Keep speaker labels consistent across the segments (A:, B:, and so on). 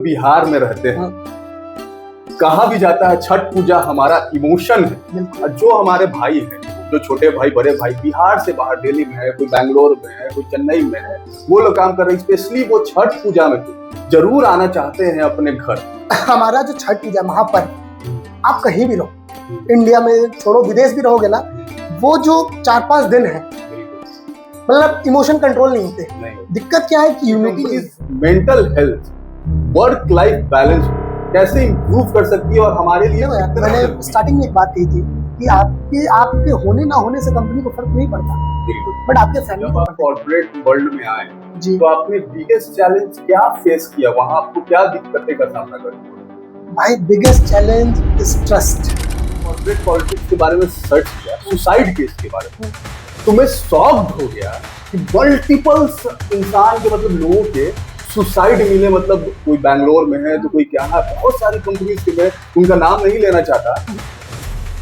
A: बिहार में रहते हैं।
B: हाँ।
A: कहा भी जाता है छठ पूजा हमारा इमोशन है। और जो हमारे भाई हैं, जो छोटे भाई बड़े भाई बिहार से बाहर, दिल्ली में है, कोई बैंगलोर में है, कोई चेन्नई में है, वो लोग काम कर रहे हैं, स्पेशली वो छठ पूजा में जरूर आना चाहते हैं अपने घर।
B: हमारा जो छठ पूजा महापर्व, आप कहीं भी रहो, इंडिया में छोड़ो, विदेश भी रहोगे ना, वो जो 4-5 दिन है, मतलब इमोशन कंट्रोल नहीं होते। दिक्कत क्या है कि unity,
A: mental health, work life balance कैसे इंप्रूव कर सकती है। और हमारे लिए
B: मैंने स्टार्टिंग में एक बात कही थी कि आपके होने ना होने से कंपनी को फर्क नहीं पड़ता, बट आपके फैमिली को।
A: कॉर्पोरेट वर्ल्ड में आए
B: जी,
A: तो आपने बिगेस्ट चैलेंज क्या फेस किया, वहां आपको क्या दिक्कतें का सामना करना पड़ा?
B: भाई biggest challenge is trust.
A: Corporate politics के बारे में सर्च किया, सुसाइड केस के बारे में, तो मैं शॉक्ड हो गया कि मल्टीपल्स इंसान के, मतलब लोगों के सुसाइड मिले। मतलब कोई बैंगलोर में है तो कोई क्या है, बहुत सारी कंपनीज के, मैं उनका नाम नहीं लेना चाहता।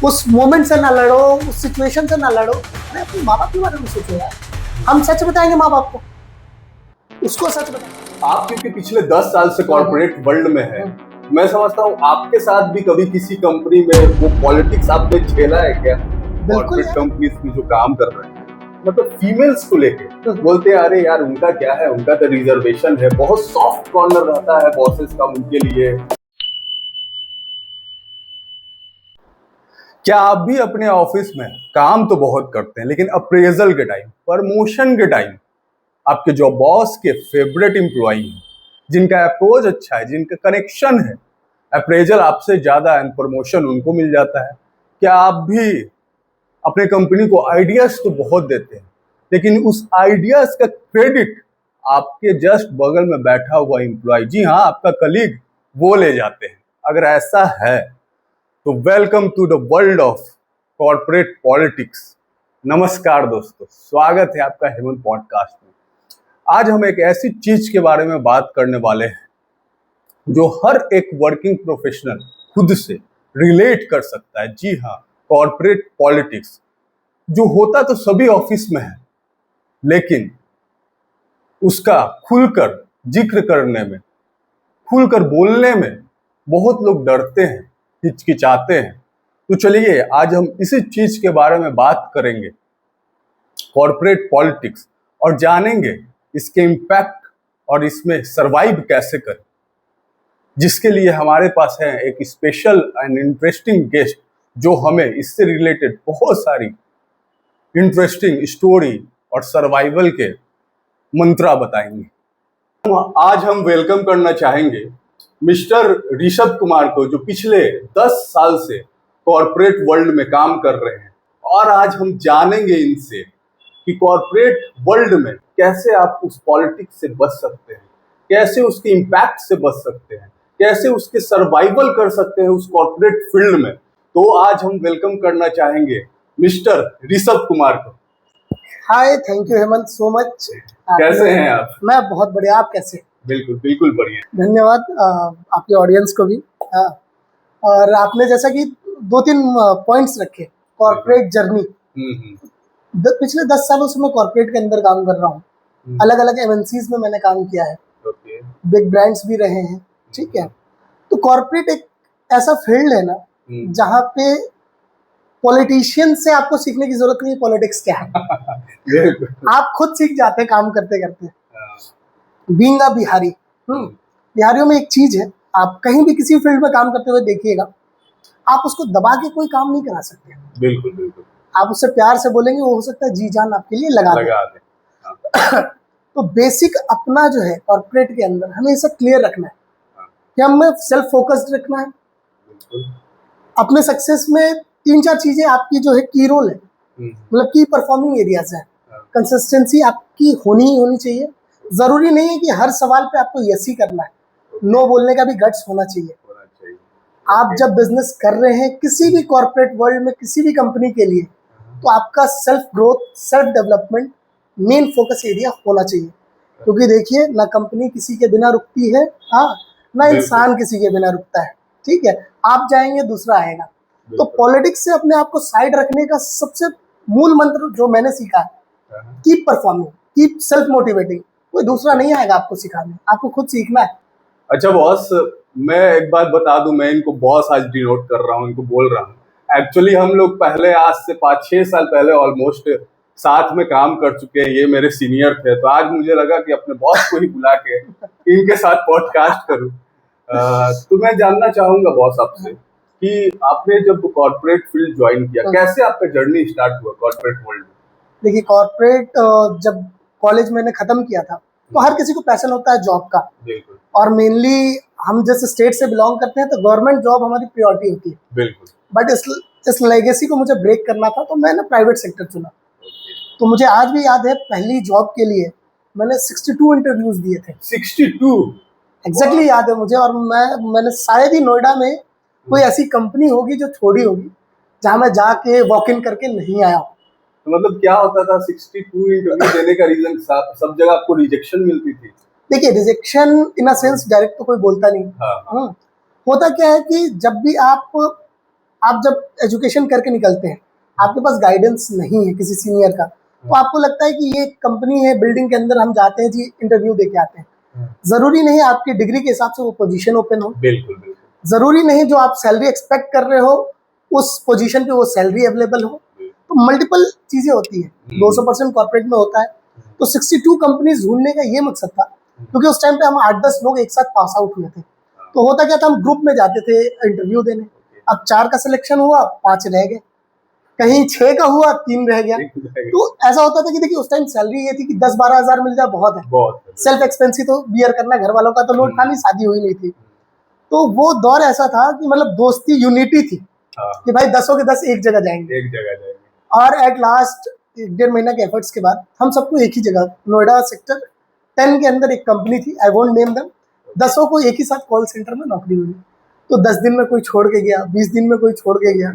B: उस मोमेंट से ना लड़ो, उस सिचुएशन से ना लड़ो। अरे अपने माँ बाप के बारे में सोचो यार। हम सच बताएंगे माँ बाप को, उसको सच बताएंगे।
A: आप क्योंकि पिछले 10 साल से कॉर्पोरेट वर्ल्ड में है, मैं समझता हूँ आपके साथ भी कभी किसी कंपनी में वो पॉलिटिक्स आपने झेला है क्या? कॉर्पोरेट कंपनीज में जो काम कर रहे हैं, मतलब फीमेल्स को लेके बोलते हैं अरे यार उनका क्या है, उनका तो रिजर्वेशन है, बहुत सॉफ्ट कॉर्नर रहता है बॉसेस का उनके लिए। क्या आप भी अपने ऑफिस में काम तो बहुत करते हैं, लेकिन अप्रेजल के टाइम, प्रमोशन के टाइम आपके जो बॉस के फेवरेट एम्प्लॉई हैं, जिनका अप्रोच अच्छा है, जिनका कनेक्शन है, अप्रेजल आपसे ज्यादा एंड प्रमोशन उनको मिल जाता है? क्या आप भी अपने कंपनी को आइडियाज तो बहुत देते हैं, लेकिन उस आइडियाज का क्रेडिट आपके जस्ट बगल में बैठा हुआ एम्प्लॉय, जी हाँ आपका कलीग, वो ले जाते हैं? अगर ऐसा है तो welcome to the world of corporate politics. नमस्कार दोस्तों, स्वागत है आपका हेमंत पॉडकास्ट में। आज हम एक ऐसी चीज के बारे में बात करने वाले हैं जो हर एक वर्किंग प्रोफेशनल खुद से रिलेट कर सकता है। जी हाँ, कॉर्पोरेट पॉलिटिक्स जो होता तो सभी ऑफिस में है, लेकिन उसका खुलकर जिक्र करने में, खुलकर बोलने में बहुत लोग डरते हैं, हिचकिचाते हैं। तो चलिए आज हम इसी चीज के बारे में बात करेंगे, कॉर्पोरेट पॉलिटिक्स, और जानेंगे इसके इम्पैक्ट और इसमें सरवाइव कैसे करें। जिसके लिए हमारे पास है एक स्पेशल एंड इंटरेस्टिंग गेस्ट, जो हमें इससे रिलेटेड बहुत सारी इंटरेस्टिंग स्टोरी और सर्वाइवल के मंत्रा बताएंगे। आज हम वेलकम करना चाहेंगे मिस्टर ऋषभ कुमार को, जो पिछले 10 साल से कॉर्पोरेट वर्ल्ड में काम कर रहे हैं। और आज हम जानेंगे इनसे कि कॉर्पोरेट वर्ल्ड में कैसे आप उस पॉलिटिक्स से बच सकते हैं, कैसे उसके इम्पैक्ट से बच सकते हैं, कैसे उसके सर्वाइवल कर सकते हैं उस कॉर्पोरेट फील्ड में। तो आज हम वेलकम करना चाहेंगे मिस्टर ऋषभ कुमार को।
B: Hi, thank you Hemant so much.
A: कैसे हैं आप?
B: मैं बहुत बढ़िया, आप कैसे?
A: बिल्कुल बिल्कुल बढ़िया।
B: धन्यवाद आपके ऑडियंस को भी। और आपने जैसा कि 2-3 पॉइंट्स रखे, कॉर्पोरेट जर्नी। पिछले 10 सालों से मैं कॉर्पोरेट के अंदर काम कर रहा हूँ। अलग अलग एमएनसीज में मैंने काम किया है, बिग ब्रांड्स भी रहे हैं, ठीक है। तो कॉर्पोरेट एक ऐसा फील्ड है ना जहाँ पे पॉलिटिशियन से आपको सीखने की जरूरत नहीं, पॉलिटिक्स क्या है आप खुद सीख जाते हैं काम करते करते। बीइंग अ बिहारी, बिहारियों में एक चीज है, आप कहीं भी किसी फील्ड में काम करते हुए देखिएगा, आप उसको दबा के कोई काम नहीं करा सकते।
A: बिल्कुल बिल्कुल।
B: आप उससे प्यार से बोलेंगे, वो हो सकता है जी जान आपके लिए लगा दे। तो बेसिक अपना जो है कॉर्पोरेट के अंदर हमेशा क्लियर रखना है कि हमें सेल्फ फोकस्ड रखना है। अपने सक्सेस में 3-4 चीजें आपकी जो है की रोल है, मतलब की परफॉर्मिंग एरियाज है। कंसिस्टेंसी आपकी होनी ही होनी चाहिए। जरूरी नहीं है कि हर सवाल पे आपको यस ही करना है, नो बोलने का भी गट्स होना चाहिए। आप जब बिजनेस कर रहे हैं किसी भी कॉर्पोरेट वर्ल्ड में, किसी भी कंपनी के लिए, तो आपका self growth, self development main focus area होना चाहिए। क्योंकि देखिए, ना कंपनी किसी के बिना रुकती है, हाँ, ना इंसान किसी के बिना रुकता है, ठीक है। आप जाएंगे, दूसरा आएगा। तो पॉलिटिक्स से अपने आप को साइड रखने का सबसे मूल मंत्र जो मैंने सीखा है, keep performing, keep self motivating. कोई दूसरा नहीं आएगा आपको सिखाने, आपको खुद सीखना है।
A: अच्छा बॉस, मैं एक बात बता दूं, मैं इनको बॉस आज डिनोट कर रहा हूँ, इनको बोल रहा हूँ। एक्चुअली हम लोग पहले, आज से 5-6 साल पहले ऑलमोस्ट साथ में काम कर चुके हैं। ये मेरे सीनियर थे, तो आज मुझे लगा कि अपने बॉस को ही बुला के इनके साथ पॉडकास्ट करूं। तो मैं जानना चाहूंगा बॉस आपसे कि आपने जब कॉर्पोरेट फील्ड ज्वाइन किया, कैसे आपका जर्नी स्टार्ट हुआ कॉर्पोरेट वर्ल्ड में?
B: देखिए, कॉर्पोरेट जब कॉलेज मैंने खत्म किया था तो हर किसी को पैशन होता है जॉब का।
A: बिल्कुल
B: और मेनली हम जैसे स्टेट से बिलोंग करते हैं तो गवर्नमेंट जॉब हमारी प्रायोरिटी होती है।
A: बिल्कुल।
B: बट इस लेगेसी को मुझे ब्रेक करना था तो मैंने प्राइवेट सेक्टर चुना। तो मुझे आज भी याद है, पहली जॉब के लिए मैंने 62 इंटरव्यूज दिए थे।
A: 62?
B: एग्जैक्टली याद है मुझे। और मैंने शायद ही नोएडा में कोई ऐसी कंपनी होगी जो छोड़ी होगी जहाँ मैं जाके वॉक इन करके नहीं आया हूँ।
A: तो मतलब क्या होता था 62 इंटरव्यू देने का रीजन? सब जगह आपको रिजेक्शन मिलती थी?
B: देखिए, rejection in a sense direct तो कोई बोलता नहीं।
A: हाँ।
B: होता क्या है कि जब भी आप जब एजुकेशन करके निकलते हैं, आपके पास गाइडेंस नहीं है किसी सीनियर का, तो आपको लगता है कि ये कंपनी है, बिल्डिंग के अंदर हम जाते हैं जी, इंटरव्यू दे के आते हैं। जरूरी नहीं आपकी डिग्री के हिसाब से वो पोजीशन ओपन हो।
A: बिल्कुल बिल्कुल।
B: जरूरी नहीं जो आप सैलरी एक्सपेक्ट कर रहे हो उस पोजीशन पे वो सैलरी अवेलेबल हो। तो मल्टीपल चीजें होती है। 200% कॉर्पोरेट में होता है। तो 62 कंपनीज ढूंढने का ये मकसद था, क्योंकि उस टाइम पे हम 8-10 लोग एक साथ पास आउट हुए थे। तो होता क्या था, हम ग्रुप में जाते थे इंटरव्यू देने। अब 4 का सिलेक्शन हुआ, 5 रह गए, कहीं 6 का हुआ, 3 रह गया। तो ऐसा होता था कि देखिए, उस टाइम सैलरी ये थी कि 10-12 हजार मिल जाए बहुत है। सेल्फ एक्सपेंसिव तो बियर करना, घर वालों का तो लोड था नहीं, शादी हुई नहीं थी। तो वो दौर ऐसा था कि मतलब दोस्ती, यूनिटी थी कि भाई 10 के 10 एक जगह जाएंगे। और एट लास्ट 1-1.5 महीना के एफर्ट्स के बाद हम सबको एक ही जगह, नोएडा सेक्टर 10 के अंदर एक कंपनी थी, आई वोंट नेम देम, 10 को एक ही साथ कॉल सेंटर में नौकरी मिली। तो 10 दिन में कोई छोड़ के गया, 20 दिन में कोई छोड़ के गया।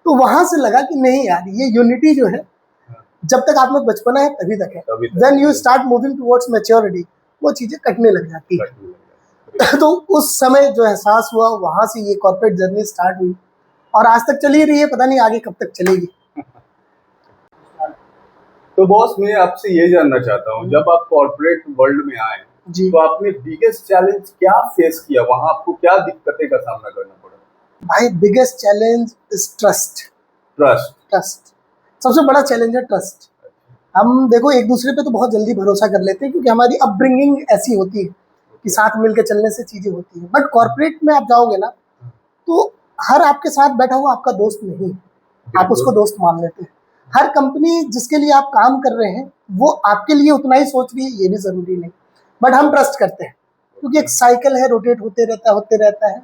B: तो वहां से लगा कि नहीं यार, ये यूनिटी जो है, जब तक आप में बचपना है तभी तक है। Then you start moving towards maturity, वो चीजें कटने लग जाती है। तो उस समय जो एहसास हुआ, वहां से ये कॉर्पोरेट जर्नी स्टार्ट हुई और आज तक चली रही है। पता नहीं आगे कब तक चलेगी।
A: तो बॉस, मैं आपसे ये जानना चाहता हूँ, जब आप कॉर्पोरेट वर्ल्ड में आए तो आपने बिगेस्ट चैलेंज क्या फेस किया? वहां आपको क्या दिक्कतें का सामना करना पड़ा?
B: भाई, बिगेस्ट चैलेंज इज ट्रस्ट। सबसे बड़ा चैलेंज है ट्रस्ट। हम देखो, एक दूसरे पे तो बहुत जल्दी भरोसा कर लेते हैं क्योंकि हमारी अपब्रिंगिंग ऐसी होती है कि साथ मिलकर चलने से चीजें होती हैं। बट कॉर्पोरेट में आप जाओगे ना, तो हर आपके साथ बैठा हुआ आपका दोस्त नहीं, आप उसको दोस्त मान लेते हैं। हर कंपनी जिसके लिए आप काम कर रहे हैं वो आपके लिए उतना ही सोच रही है, ये भी जरूरी नहीं। बट हम ट्रस्ट करते हैं क्योंकि एक साइकिल है, रोटेट होते रहता है।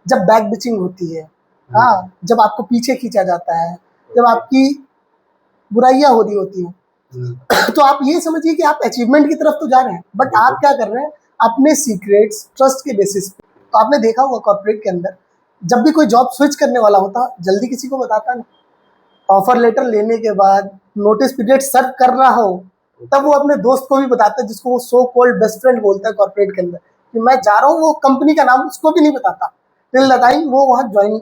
B: जब बैक बिचिंग होती है, हाँ, जब आपको पीछे खींचा जाता है, जब आपकी बुराइयां हो रही होती हैं, तो आप ये समझिए कि आप अचीवमेंट की तरफ तो जा रहे हैं, बट आप क्या कर रहे हैं, अपने सीक्रेट्स ट्रस्ट के बेसिस पे। तो आपने देखा होगा कॉर्पोरेट के अंदर, जब भी कोई जॉब स्विच करने वाला होता, जल्दी किसी को बताता नहीं। ऑफर लेटर लेने के बाद नोटिस पीरियड सर्व कर रहा हो, तब वो अपने दोस्त को भी बताता है, जिसको वो सो कॉल्ड बेस्ट फ्रेंड बोलता है कॉर्पोरेट के अंदर, कि मैं जा रहा हूँ। वो कंपनी का नाम उसको भी नहीं बताता टिल द टाइम वो वहाँ ज्वाइन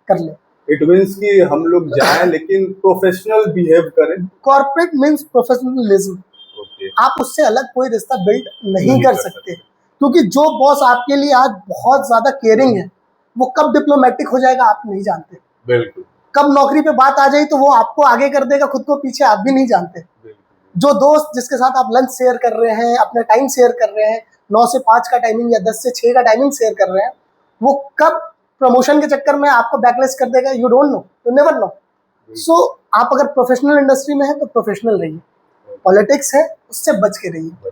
B: कर ले।
A: इट मींस कि हम लोग जाएं लेकिन प्रोफेशनल बिहेव करें।
B: Corporate means professionalism. आप उससे अलग कोई रिश्ता बिल्ड नहीं कर सकते, क्योंकि जो बॉस आपके लिए आज बहुत ज्यादा केयरिंग है, वो कब डिप्लोमेटिक हो जाएगा आप नहीं जानते।
A: बिल्कुल।
B: कब नौकरी पे बात आ जाए तो वो आपको आगे कर देगा, खुद को पीछे, आप भी नहीं जानते। जो दोस्त जिसके साथ आप लंच शेयर कर रहे हैं, अपना टाइम शेयर कर रहे हैं, 9 से 5 का टाइमिंग या 10 से 6 का टाइमिंग शेयर कर रहे हैं, वो कब प्रमोशन के चक्कर में आपको बैकलेस कर देगा, you don't know, you never know. So आप अगर प्रोफेशनल इंडस्ट्री में है तो प्रोफेशनल रहिए, पॉलिटिक्स है उससे बच के रहिए,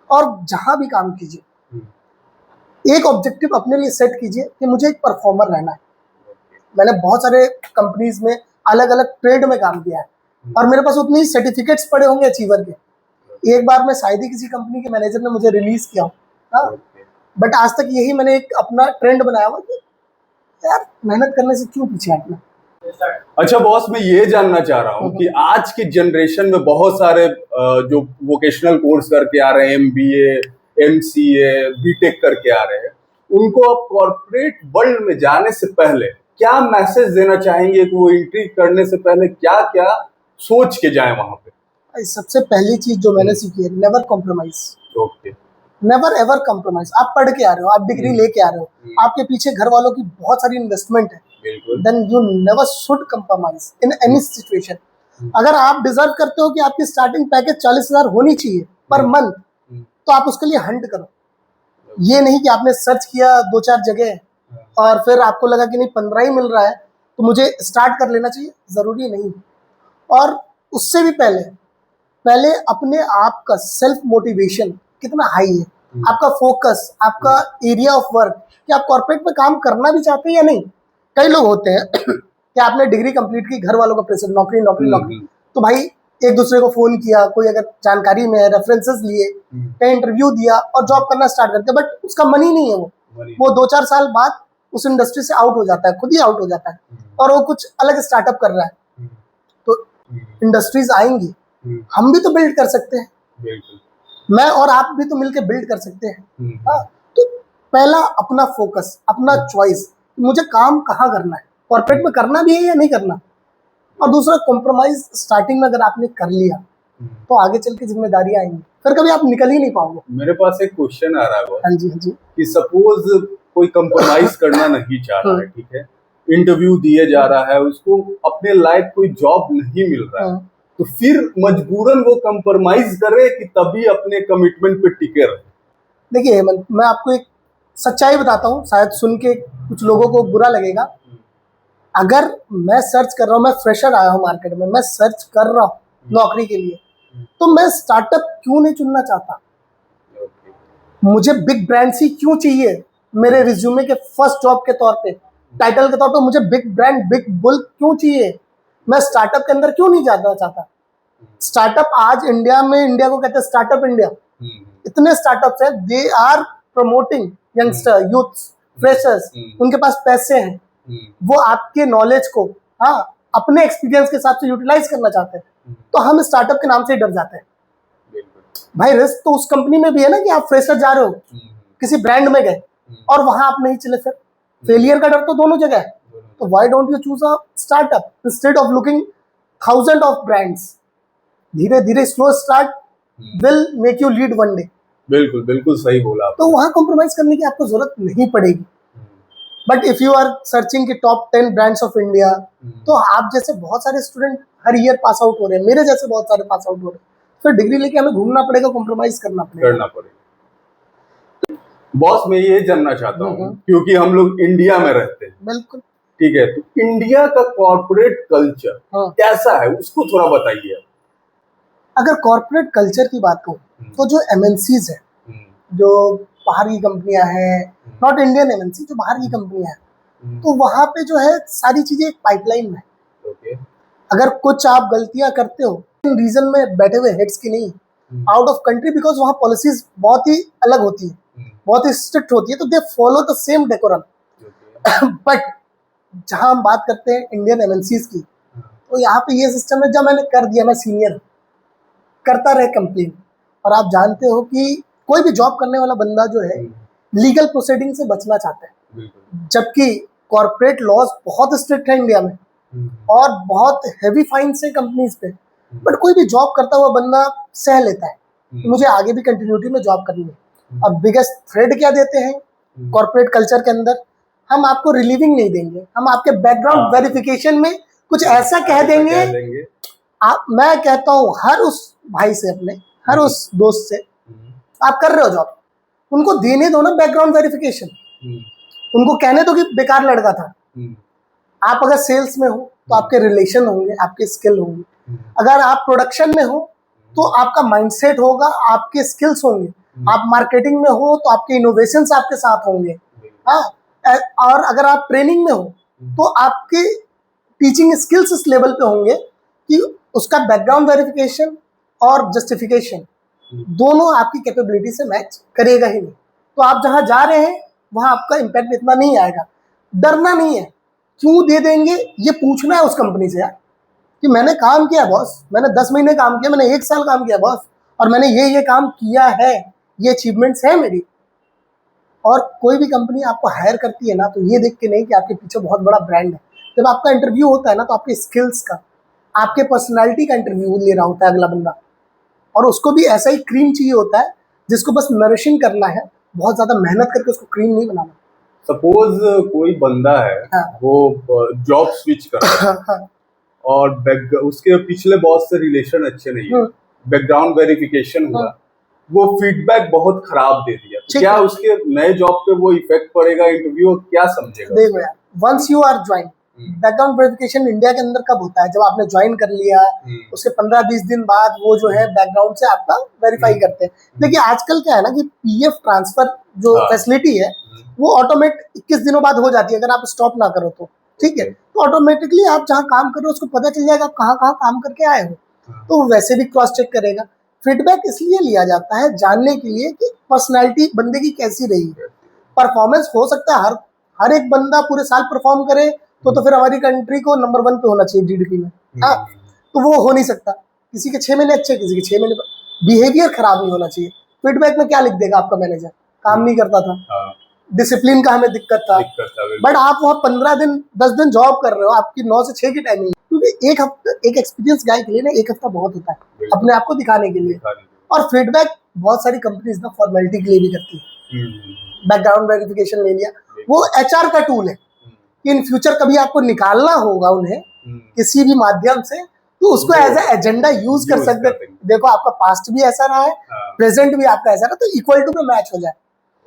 B: और जहां भी काम कीजिए एक ऑब्जेक्टिव अपने लिए सेट कीजिए कि मुझे एक परफॉर्मर रहना है। मैंने बहुत सारे कंपनीज में अलग अलग ट्रेड में काम किया है और मेरे पास उतनी सर्टिफिकेट्स पड़े होंगे अचीवर के। एक बार मैं शायद ही किसी कंपनी के मैनेजर ने मुझे रिलीज किया हो, बट आज तक यही मैंने एक अपना ट्रेंड बनाया हुआ कि यार मेहनत करने से क्यों पीछे हटना।
A: अच्छा बॉस, मैं ये जानना चाह रहा हूँ कि आज की जनरेशन में बहुत सारे जो वोकेशनल कोर्स करके आ रहे हैं, MBA, MCA, BTech करके आ रहे हैं, उनको अब कॉर्पोरेट वर्ल्ड में जाने से पहले क्या मैसेज देना चाहेंगे कि वो एंट्री करने से पहले क्या क्या सोच के जाएं वहां पे?
B: सबसे पहली चीज जो मैंने सीखी है, never compromise.
A: Okay.
B: Never ever compromise. आप पढ़ के आ रहे हो, आप डिग्री लेके आ रहे हो, आपके पीछे घर वालों की बहुत सारी इन्वेस्टमेंट है, then you never should compromise in any situation. अगर आप डिजर्व करते हो कि आपकी स्टार्टिंग पैकेज 40,000 होनी चाहिए पर मंथ, तो आप उसके लिए हंट करो। ये नहीं कि आपने सर्च किया 2-4 जगह और फिर आपको लगा कि नहीं 15 ही मिल रहा है तो मुझे स्टार्ट कर लेना चाहिए, जरूरी नहीं। और उससे भी पहले अपने आप का सेल्फ मोटिवेशन कितना हाई है, आपका फोकस, आपका एरिया ऑफ वर्क, कि आप कॉर्पोरेट में काम करना भी चाहते हैं या नहीं। कई लोग होते हैं कि आपने डिग्री कंप्लीट की, घर वालों का प्रेशर, नौकरी नौकरी नौकरी, तो भाई एक दूसरे को फोन किया, कोई अगर जानकारी में है रेफरेंसेस लिए, कहीं इंटरव्यू दिया और जॉब करना स्टार्ट करते हैं, बट उसका मनी नहीं है, वो 2-4 साल बाद उस इंडस्ट्री से आउट हो जाता है, खुद ही आउट हो जाता है और वो कुछ अलग स्टार्टअप कर रहा है। तो इंडस्ट्रीज आएंगी, हम भी तो बिल्ड कर सकते हैं, मैं और आप भी तो मिलकर बिल्ड कर सकते हैं। हाँ, तो पहला अपना फोकस, अपना चॉइस, मुझे काम कहाँ करना है, कॉर्पोरेट में करना भी है या नहीं करना। और दूसरा कॉम्प्रोमाइज स्टार्टिंग में अगर आपने कर लिया तो आगे चल के जिम्मेदारियां आएंगी, फिर कभी आप निकल ही नहीं पाओगे।
A: मेरे पास एक क्वेश्चन आ रहा है
B: हाँ जी, हाँ जी,
A: कि सपोज कोई कंप्रोमाइज करना नहीं चाह रहा है, ठीक है, इंटरव्यू दिए जा रहा है, उसको अपने लायक कोई जॉब नहीं मिल रहा है, तो फिर मजबूरन वो कंप्रोमाइज करे कि तभी अपने कमिटमेंट पे टिके रहे।
B: देखिए मैं आपको एक सच्चाई बताता हूँ, शायद सुन के कुछ लोगों को बुरा लगेगा। अगर मैं सर्च कर रहा हूँ, मैं फ्रेशर आया हूँ मार्केट में, मैं सर्च कर रहा हूँ नौकरी के लिए, तो मैं स्टार्टअप क्यों नहीं चुनना चाहता, मुझे बिग ब्रांड्स ही क्यों चाहिए मेरे रिज्यूमे के फर्स्ट जॉब के तौर पे, टाइटल के तौर पे मुझे बिग ब्रांड, बिग बुल क्यों चाहिए, मैं स्टार्टअप के अंदर क्यों नहीं जाना चाहता। स्टार्टअप आज इंडिया में, इंडिया को कहते हैं स्टार्टअप इंडिया, इतने स्टार्टअप्स हैं, they are promoting youngster, youth, freshers, उनके पास पैसे हैं, वो आपके नॉलेज को अपने एक्सपीरियंस के हिसाब से यूटिलाइज करना चाहते हैं। तो हम स्टार्टअप के नाम से ही डर जाते हैं। भाई रिस्क तो उस कंपनी में भी है ना कि आप फ्रेशर जा रहे हो, किसी ब्रांड में गए और वहां आप नहीं चले, फिर फेलियर का डर तो दोनों जगह है। तो why don't you choose a startup instead of looking thousand of brands. धीरे धीरे slow start will make you lead one day.
A: बिल्कुल बिल्कुल सही बोला।
B: तो वहां कॉम्प्रोमाइज करने की आपको जरूरत नहीं पड़ेगी। But if you are searching की टॉप 10 ब्रांड्स ऑफ इंडिया, तो आप जैसे बहुत सारे स्टूडेंट हर ईयर पास आउट हो रहे हैं, मेरे जैसे बहुत सारे पास आउट हो रहे हैं, फिर डिग्री लेके हमें घूमना पड़ेगा, कॉम्प्रोमाइज करना पड़ेगा।
A: बॉस मैं ये जानना चाहता हूँ, क्योंकि हम लोग इंडिया में रहते हैं,
B: बिल्कुल
A: ठीक है, तो इंडिया का कॉर्पोरेट कल्चर कैसा है, उसको थोड़ा बताइए।
B: अगर कॉर्पोरेट कल्चर की बात करूं तो जो एमएनसीज है, जो बाहर की कंपनियां हैं, नॉट इंडियन एमएनसी, जो बाहर की कंपनियां हैं, तो वहां पे जो है सारी चीजें एक पाइपलाइन में। अगर कुछ आप गलतियां करते हो रीजन में बैठे हुए हेड्स की नहीं, आउट ऑफ कंट्री, बिकॉज वहाँ पॉलिसीज बहुत ही अलग होती है, बहुत ही स्ट्रिक्ट होती है, तो they follow the same decorum. But जहां हम बात करते हैं इंडियन एमएनसीज की, तो यहाँ पे ये सिस्टम है, जब मैंने कर दिया, मैं सीनियर करता रहे कंप्लेन। और आप जानते हो कि कोई भी जॉब करने वाला बंदा जो है लीगल प्रोसीडिंग से बचना चाहता है, जबकि कॉर्पोरेट लॉज बहुत स्ट्रिक्ट है इंडिया में और बहुत हैवी फाइन से कंपनीज पे। बट कोई भी जॉब करता हुआ बंदा सह लेता है कि मुझे आगे भी कंटिन्यूटी में जॉब करनी है। अब बिगेस्ट थ्रेड क्या देते हैं कॉर्पोरेट कल्चर के अंदर, हम आपको रिलीविंग नहीं देंगे, हम आपके बैकग्राउंड वेरिफिकेशन में कुछ ऐसा कह देंगे। आप, मैं कहता हूँ हर उस भाई से, अपने हर उस दोस्त से, आप कर रहे हो जॉब, उनको देने दो ना बैकग्राउंड वेरिफिकेशन, उनको कहने दो कि बेकार लड़का था। आप अगर सेल्स में हो तो आपके रिलेशन होंगे, आपके स्किल होंगे, अगर आप प्रोडक्शन में हो तो आपका माइंडसेट होगा, आपके स्किल्स होंगे, आप मार्केटिंग में हो तो आपके इनोवेशंस आपके साथ होंगे, हाँ, और अगर आप ट्रेनिंग में हो तो आपके टीचिंग स्किल्स इस लेवल पे होंगे कि उसका बैकग्राउंड वेरिफिकेशन और जस्टिफिकेशन दोनों आपकी कैपेबिलिटी से मैच करेगा ही नहीं। तो आप जहां जा रहे हैं वहां आपका इम्पैक्ट इतना नहीं आएगा। डरना नहीं है, क्यों दे देंगे ये पूछना है उस कंपनी से यार, कि मैंने काम किया बॉस, मैंने 10 महीने काम किया, मैंने 1 साल काम किया बॉस, और मैंने ये काम किया है, ये अचीवमेंट्स है मेरी। और कोई भी कंपनी आपको हायर करती है ना, तो ये देख के नहीं कि आपके पीछे बहुत बड़ा ब्रांड है। जब आपका इंटरव्यू होता है ना, तो आपके स्किल्स का, आपके पर्सनैलिटी का इंटरव्यू ले रहा होता है अगला बंदा, और उसको भी ऐसा ही क्रीम चाहिए होता है जिसको बस नरिशिंग करना है, बहुत ज्यादा मेहनत करके उसको क्रीम नहीं बनाना।
A: सपोज कोई बंदा है,
B: हाँ।
A: वो जॉब स्विच कर रहा है
B: हाँ।
A: और उसके पिछले बॉस से रिलेशन अच्छे नहीं है, बैकग्राउंड वेरिफिकेशन हुआ, वो फीडबैक बहुत खराब दे दिया, तो क्या उसके नए जॉब पे वो इफेक्ट पड़ेगा? इंटरव्यू क्या समझेगा?
B: देखो यार, once you are join, background verification India के अंदर कब होता है? जब आपने ज्वाइन कर लिया, उसके 15-20 दिन बाद वो जो है बैकग्राउंड से आपका वेरीफाई करते हैं। देखिए आजकल क्या है ना कि पीएफ ट्रांसफर जो फैसिलिटी है वो ऑटोमेट 21 दिनों बाद हो जाती है, अगर आप स्टॉप ना करो तो, ठीक है। तो ऑटोमेटिकली आप जहाँ काम कर रहे हो उसको पता चल जाएगा आप कहाँ कहाँ काम करके आए हो, तो वो वैसे भी क्रॉस चेक करेगा। फीडबैक इसलिए लिया जाता है जानने के लिए कि पर्सनैलिटी बंदे की कैसी रही है। परफॉर्मेंस हो सकता है हर एक बंदा पूरे साल परफॉर्म करे तो फिर हमारी कंट्री को नंबर 1 पे होना चाहिए जीडीपी में, हाँ, तो वो हो नहीं सकता। किसी के 6 महीने अच्छे, किसी के 6 महीने बिहेवियर खराब नहीं होना चाहिए। फीडबैक में क्या लिख देगा आपका मैनेजर? काम नहीं करता था, डिसिप्लिन का हमें दिक्कत था, बट आप वहाँ 15 दिन 10 दिन जॉब कर रहे हो, आपकी 9 से 6 की टाइमिंग, क्योंकि एक हफ्ता एक एक्सपीरियंस गाय के लिए ना 1 हफ्ता बहुत होता है अपने आप को दिखाने के लिए। और फीडबैक बहुत सारी कंपनीज ना फॉर्मेलिटी के लिए भी करती है। बैकग्राउंड वेरिफिकेशन ले लिया, वो एचआर का टूल है कि इन फ्यूचर कभी आपको निकालना होगा उन्हें किसी भी माध्यम से, तो उसको एज ए एजेंडा यूज कर सकते। देखो आपका पास्ट भी ऐसा रहा है, प्रेजेंट भी आपका ऐसा रहा, तो इक्वल टू में मैच हो जाए।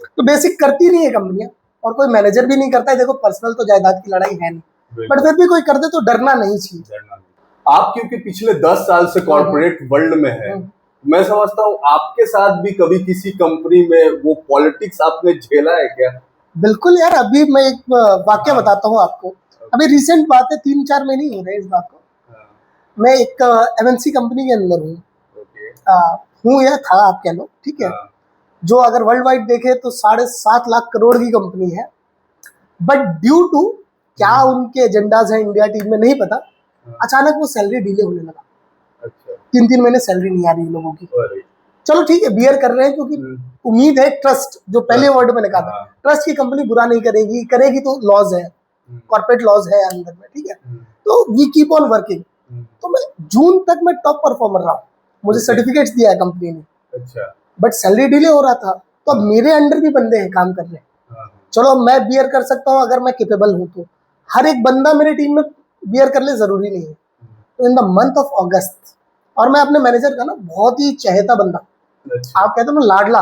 B: तो बेसिक करती नहीं है कंपनियां, और कोई मैनेजर भी नहीं करता है। देखो पर्सनल तो जायदाद की लड़ाई है नहीं, बट फिर भी कोई कर दे तो डरना नहीं चाहिए।
A: आप क्योंकि पिछले 10 साल से कॉर्पोरेट वर्ल्ड में है, मैं समझता हूँ आपके साथ भी कभी किसी कंपनी में वो पॉलिटिक्स आपने झेला है क्या?
B: बिल्कुल यार, अभी मैं एक वाक्य बताता हूँ आपको। अभी रिसेंट बात है, 3-4 महीने ही हो रहे हैं इस बात को। मैं एक एमएनसी कंपनी के अंदर हूँ या था आप कह लो, ठीक है, जो अगर वर्ल्ड वाइड देखे तो 7.5 लाख करोड़ की कंपनी है। बट ड्यू टू क्या उनके एजेंडाज हैं इंडिया टीम में नहीं पता, अचानक वो सैलरी डिले होने लगा। 3-3 महीने सैलरी नहीं आ रही लोगों की। चलो ठीक है, बियर कर रहे हैं क्योंकि उम्मीद है ट्रस्ट, जो पहले वर्ड में लिखा था, ट्रस्ट की कंपनी बुरा नहीं करेगी, करेगी तो लॉस है, कॉर्पोरेट लॉस है अंदर में, ठीक है। तो वी कीप ऑन वर्किंग। तो मैं जून तक मैं टॉप परफॉर्मर रहा, मुझे सर्टिफिकेट्स दिया है कंपनी ने, बट सैलरी डिले हो रहा था। तो अब मेरे अंडर भी बंदे हैं काम कर रहे हैं, चलो मैं बियर कर सकता हूँ अगर मैं केपेबल हूँ तो, हर एक बंदा मेरे टीम में बियर कर ले जरूरी नहीं है। तो इन द मंथ ऑफ अगस्त, और मैं अपने मैनेजर का ना बहुत ही चहेता बंदा, आप कहते हो ना लाडला,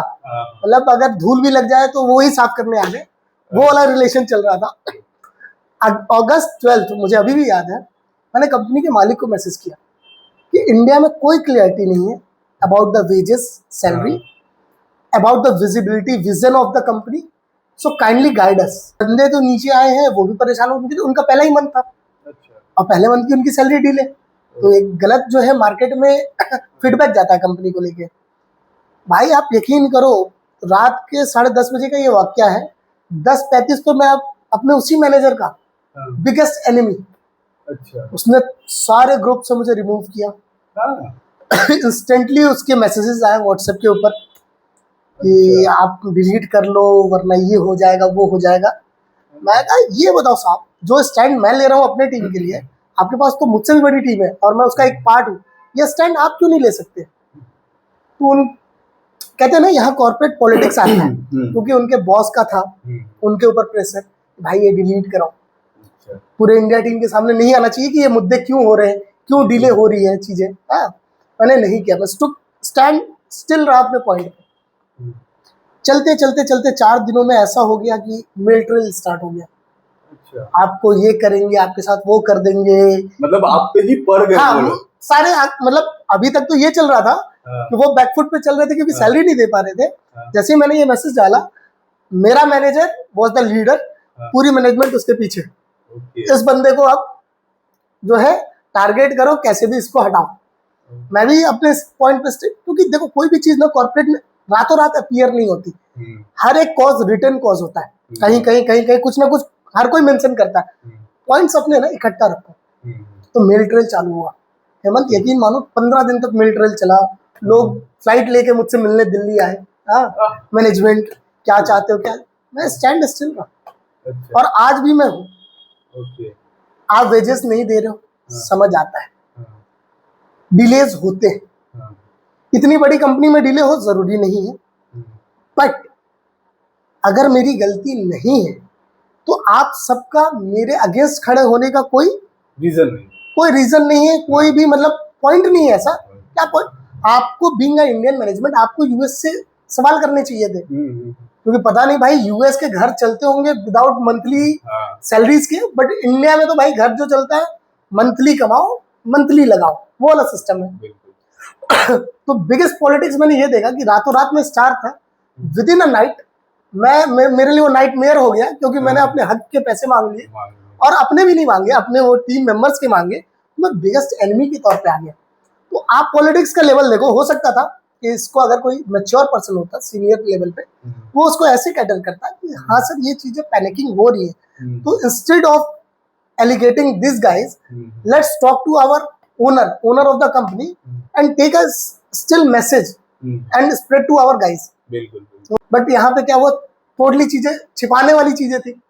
B: मतलब अगर धूल भी लग जाए तो वो ही साफ करने आ जाए, वो वाला रिलेशन चल रहा था। अगस्त 12 मुझे अभी भी याद है, मैंने कंपनी के मालिक को मैसेज किया कि इंडिया में कोई क्लियरिटी नहीं है about the wages, salary, about the visibility, vision of the company, so kindly guide us. बंदे तो नीचे आए हैं, वो भी परेशान हो गए, उनका पहला ही मंथ था और पहले मंथ की उनकी सैलरी डीले। तो एक गलत जो है मार्केट में फीडबैक जाता है कंपनी को लेके। भाई आप यकीन करो, रात के 10:30 बजे का ये वाक्या है, 10:35 तो मैं अपने उसी मैनेजर का बिगेस्ट एनिमी, उसने सारे ग्रुप से मुझे रिमूव किया। इंस्टेंटली उसके मैसेजेस आए व्हाट्सएप के ऊपर कि आप डिलीट कर लो वरना ये हो जाएगा वो हो जाएगा। मैं कहा ये बताओ साहब, जो स्टैंड मैं ले रहा हूँ अपने टीम के लिए, आपके पास तो मुझसे भी बड़ी टीम है और मैं उसका एक पार्ट हूँ, ये स्टैंड आप क्यों नहीं ले सकते? तो उन कहते हैं ना यहाँ कॉर्पोरेट पॉलिटिक्स आता है, क्योंकि उनके बॉस का था, उनके ऊपर प्रेशर, भाई ये डिलीट कराओ, पूरे इंडिया टीम के सामने नहीं आना चाहिए कि ये मुद्दे क्यों हो रहे हैं, क्यों डिले हो रही है चीजें। मैंने नहीं किया, बस स्टैंड स्टिल रहा अपने पॉइंट पे। चलते चलते चलते 4 दिनों में ऐसा हो गया कि मेल ट्रेल स्टार्ट हो गया। आपको ये करेंगे, आपके साथ वो कर देंगे, मतलब आप पे ही पड़ गए। हाँ, सारे मतलब अभी तक तो ये चल रहा था कि वो बैकफुट पे चल रहे थे क्योंकि सैलरी नहीं दे पा रहे थे। जैसे ही मैंने ये मैसेज डाला, मेरा मैनेजर वाज द लीडर, पूरी मैनेजमेंट उसके पीछे, इस बंदे को अब जो है टारगेट करो, कैसे भी इसको हटाओ। मैं भी अपने पॉइंट पे स्टिक, क्योंकि देखो कोई भी चीज ना कॉर्पोरेट में रातों रात अपीयर नहीं होती, हर एक कॉज रिटर्न कॉज होता है, कहीं कहीं कहीं कहीं कुछ ना कुछ हर कोई मेंशन करता है, पॉइंट्स अपने ना इकट्ठा रखो। तो मेल ट्रेल चालू हुआ, हेमंत यकीन मानो 15 दिन तक मेल ट्रेल चला। लोग फ्लाइट लेके मुझसे मिलने दिल्ली आए, मैनेजमेंट क्या चाहते हो क्या, मैं स्टैंड स्टिल रहा। और आज भी मैं हूँ। आप वेजेस नहीं दे रहे हो, समझ आता है, डिलेज होते हैं, इतनी बड़ी कंपनी में डिले हो जरूरी नहीं है, बट अगर मेरी गलती नहीं है तो आप सबका मेरे अगेंस्ट खड़े होने का कोई रीजन नहीं है, कोई भी मतलब पॉइंट नहीं है। ऐसा क्या पॉइंट? आपको बीइंग अ इंडियन मैनेजमेंट आपको यूएस से सवाल करने चाहिए थे, क्योंकि पता नहीं भाई यूएस के घर चलते होंगे विदाउट मंथली सैलरीज के, बट इंडिया में तो भाई घर जो चलता है मंथली कमाओ मंथली लगाओ, वो वाला सिस्टम है। तो बिगेस्ट पॉलिटिक्स मैंने ये देखा कि रातों रात में स्टार था, विद इन अ नाइट मेरे लिए वो नाइट मेयर हो गया, क्योंकि मैंने अपने हक के पैसे मांग लिए और अपने भी नहीं मांगे, अपने वो टीम मेंबर्स के मांगे, मैं बिगेस्ट एनिमी के तौर पे आ गया। तो आप पॉलिटिक्स का लेवल देखो, हो सकता था कि इसको अगर कोई मैच्योर पर्सन होता सीनियर लेवल पे, वो उसको ऐसे कैटर करता कि हाँ सर ये चीजें पैनिकिंग हो रही है, तो instead of allegating this guys, let's talk to our owner of the company and take a still message and spread to our guys. But यहाँ पे क्या हुआ, टोटली चीजें छिपाने वाली चीजें थी।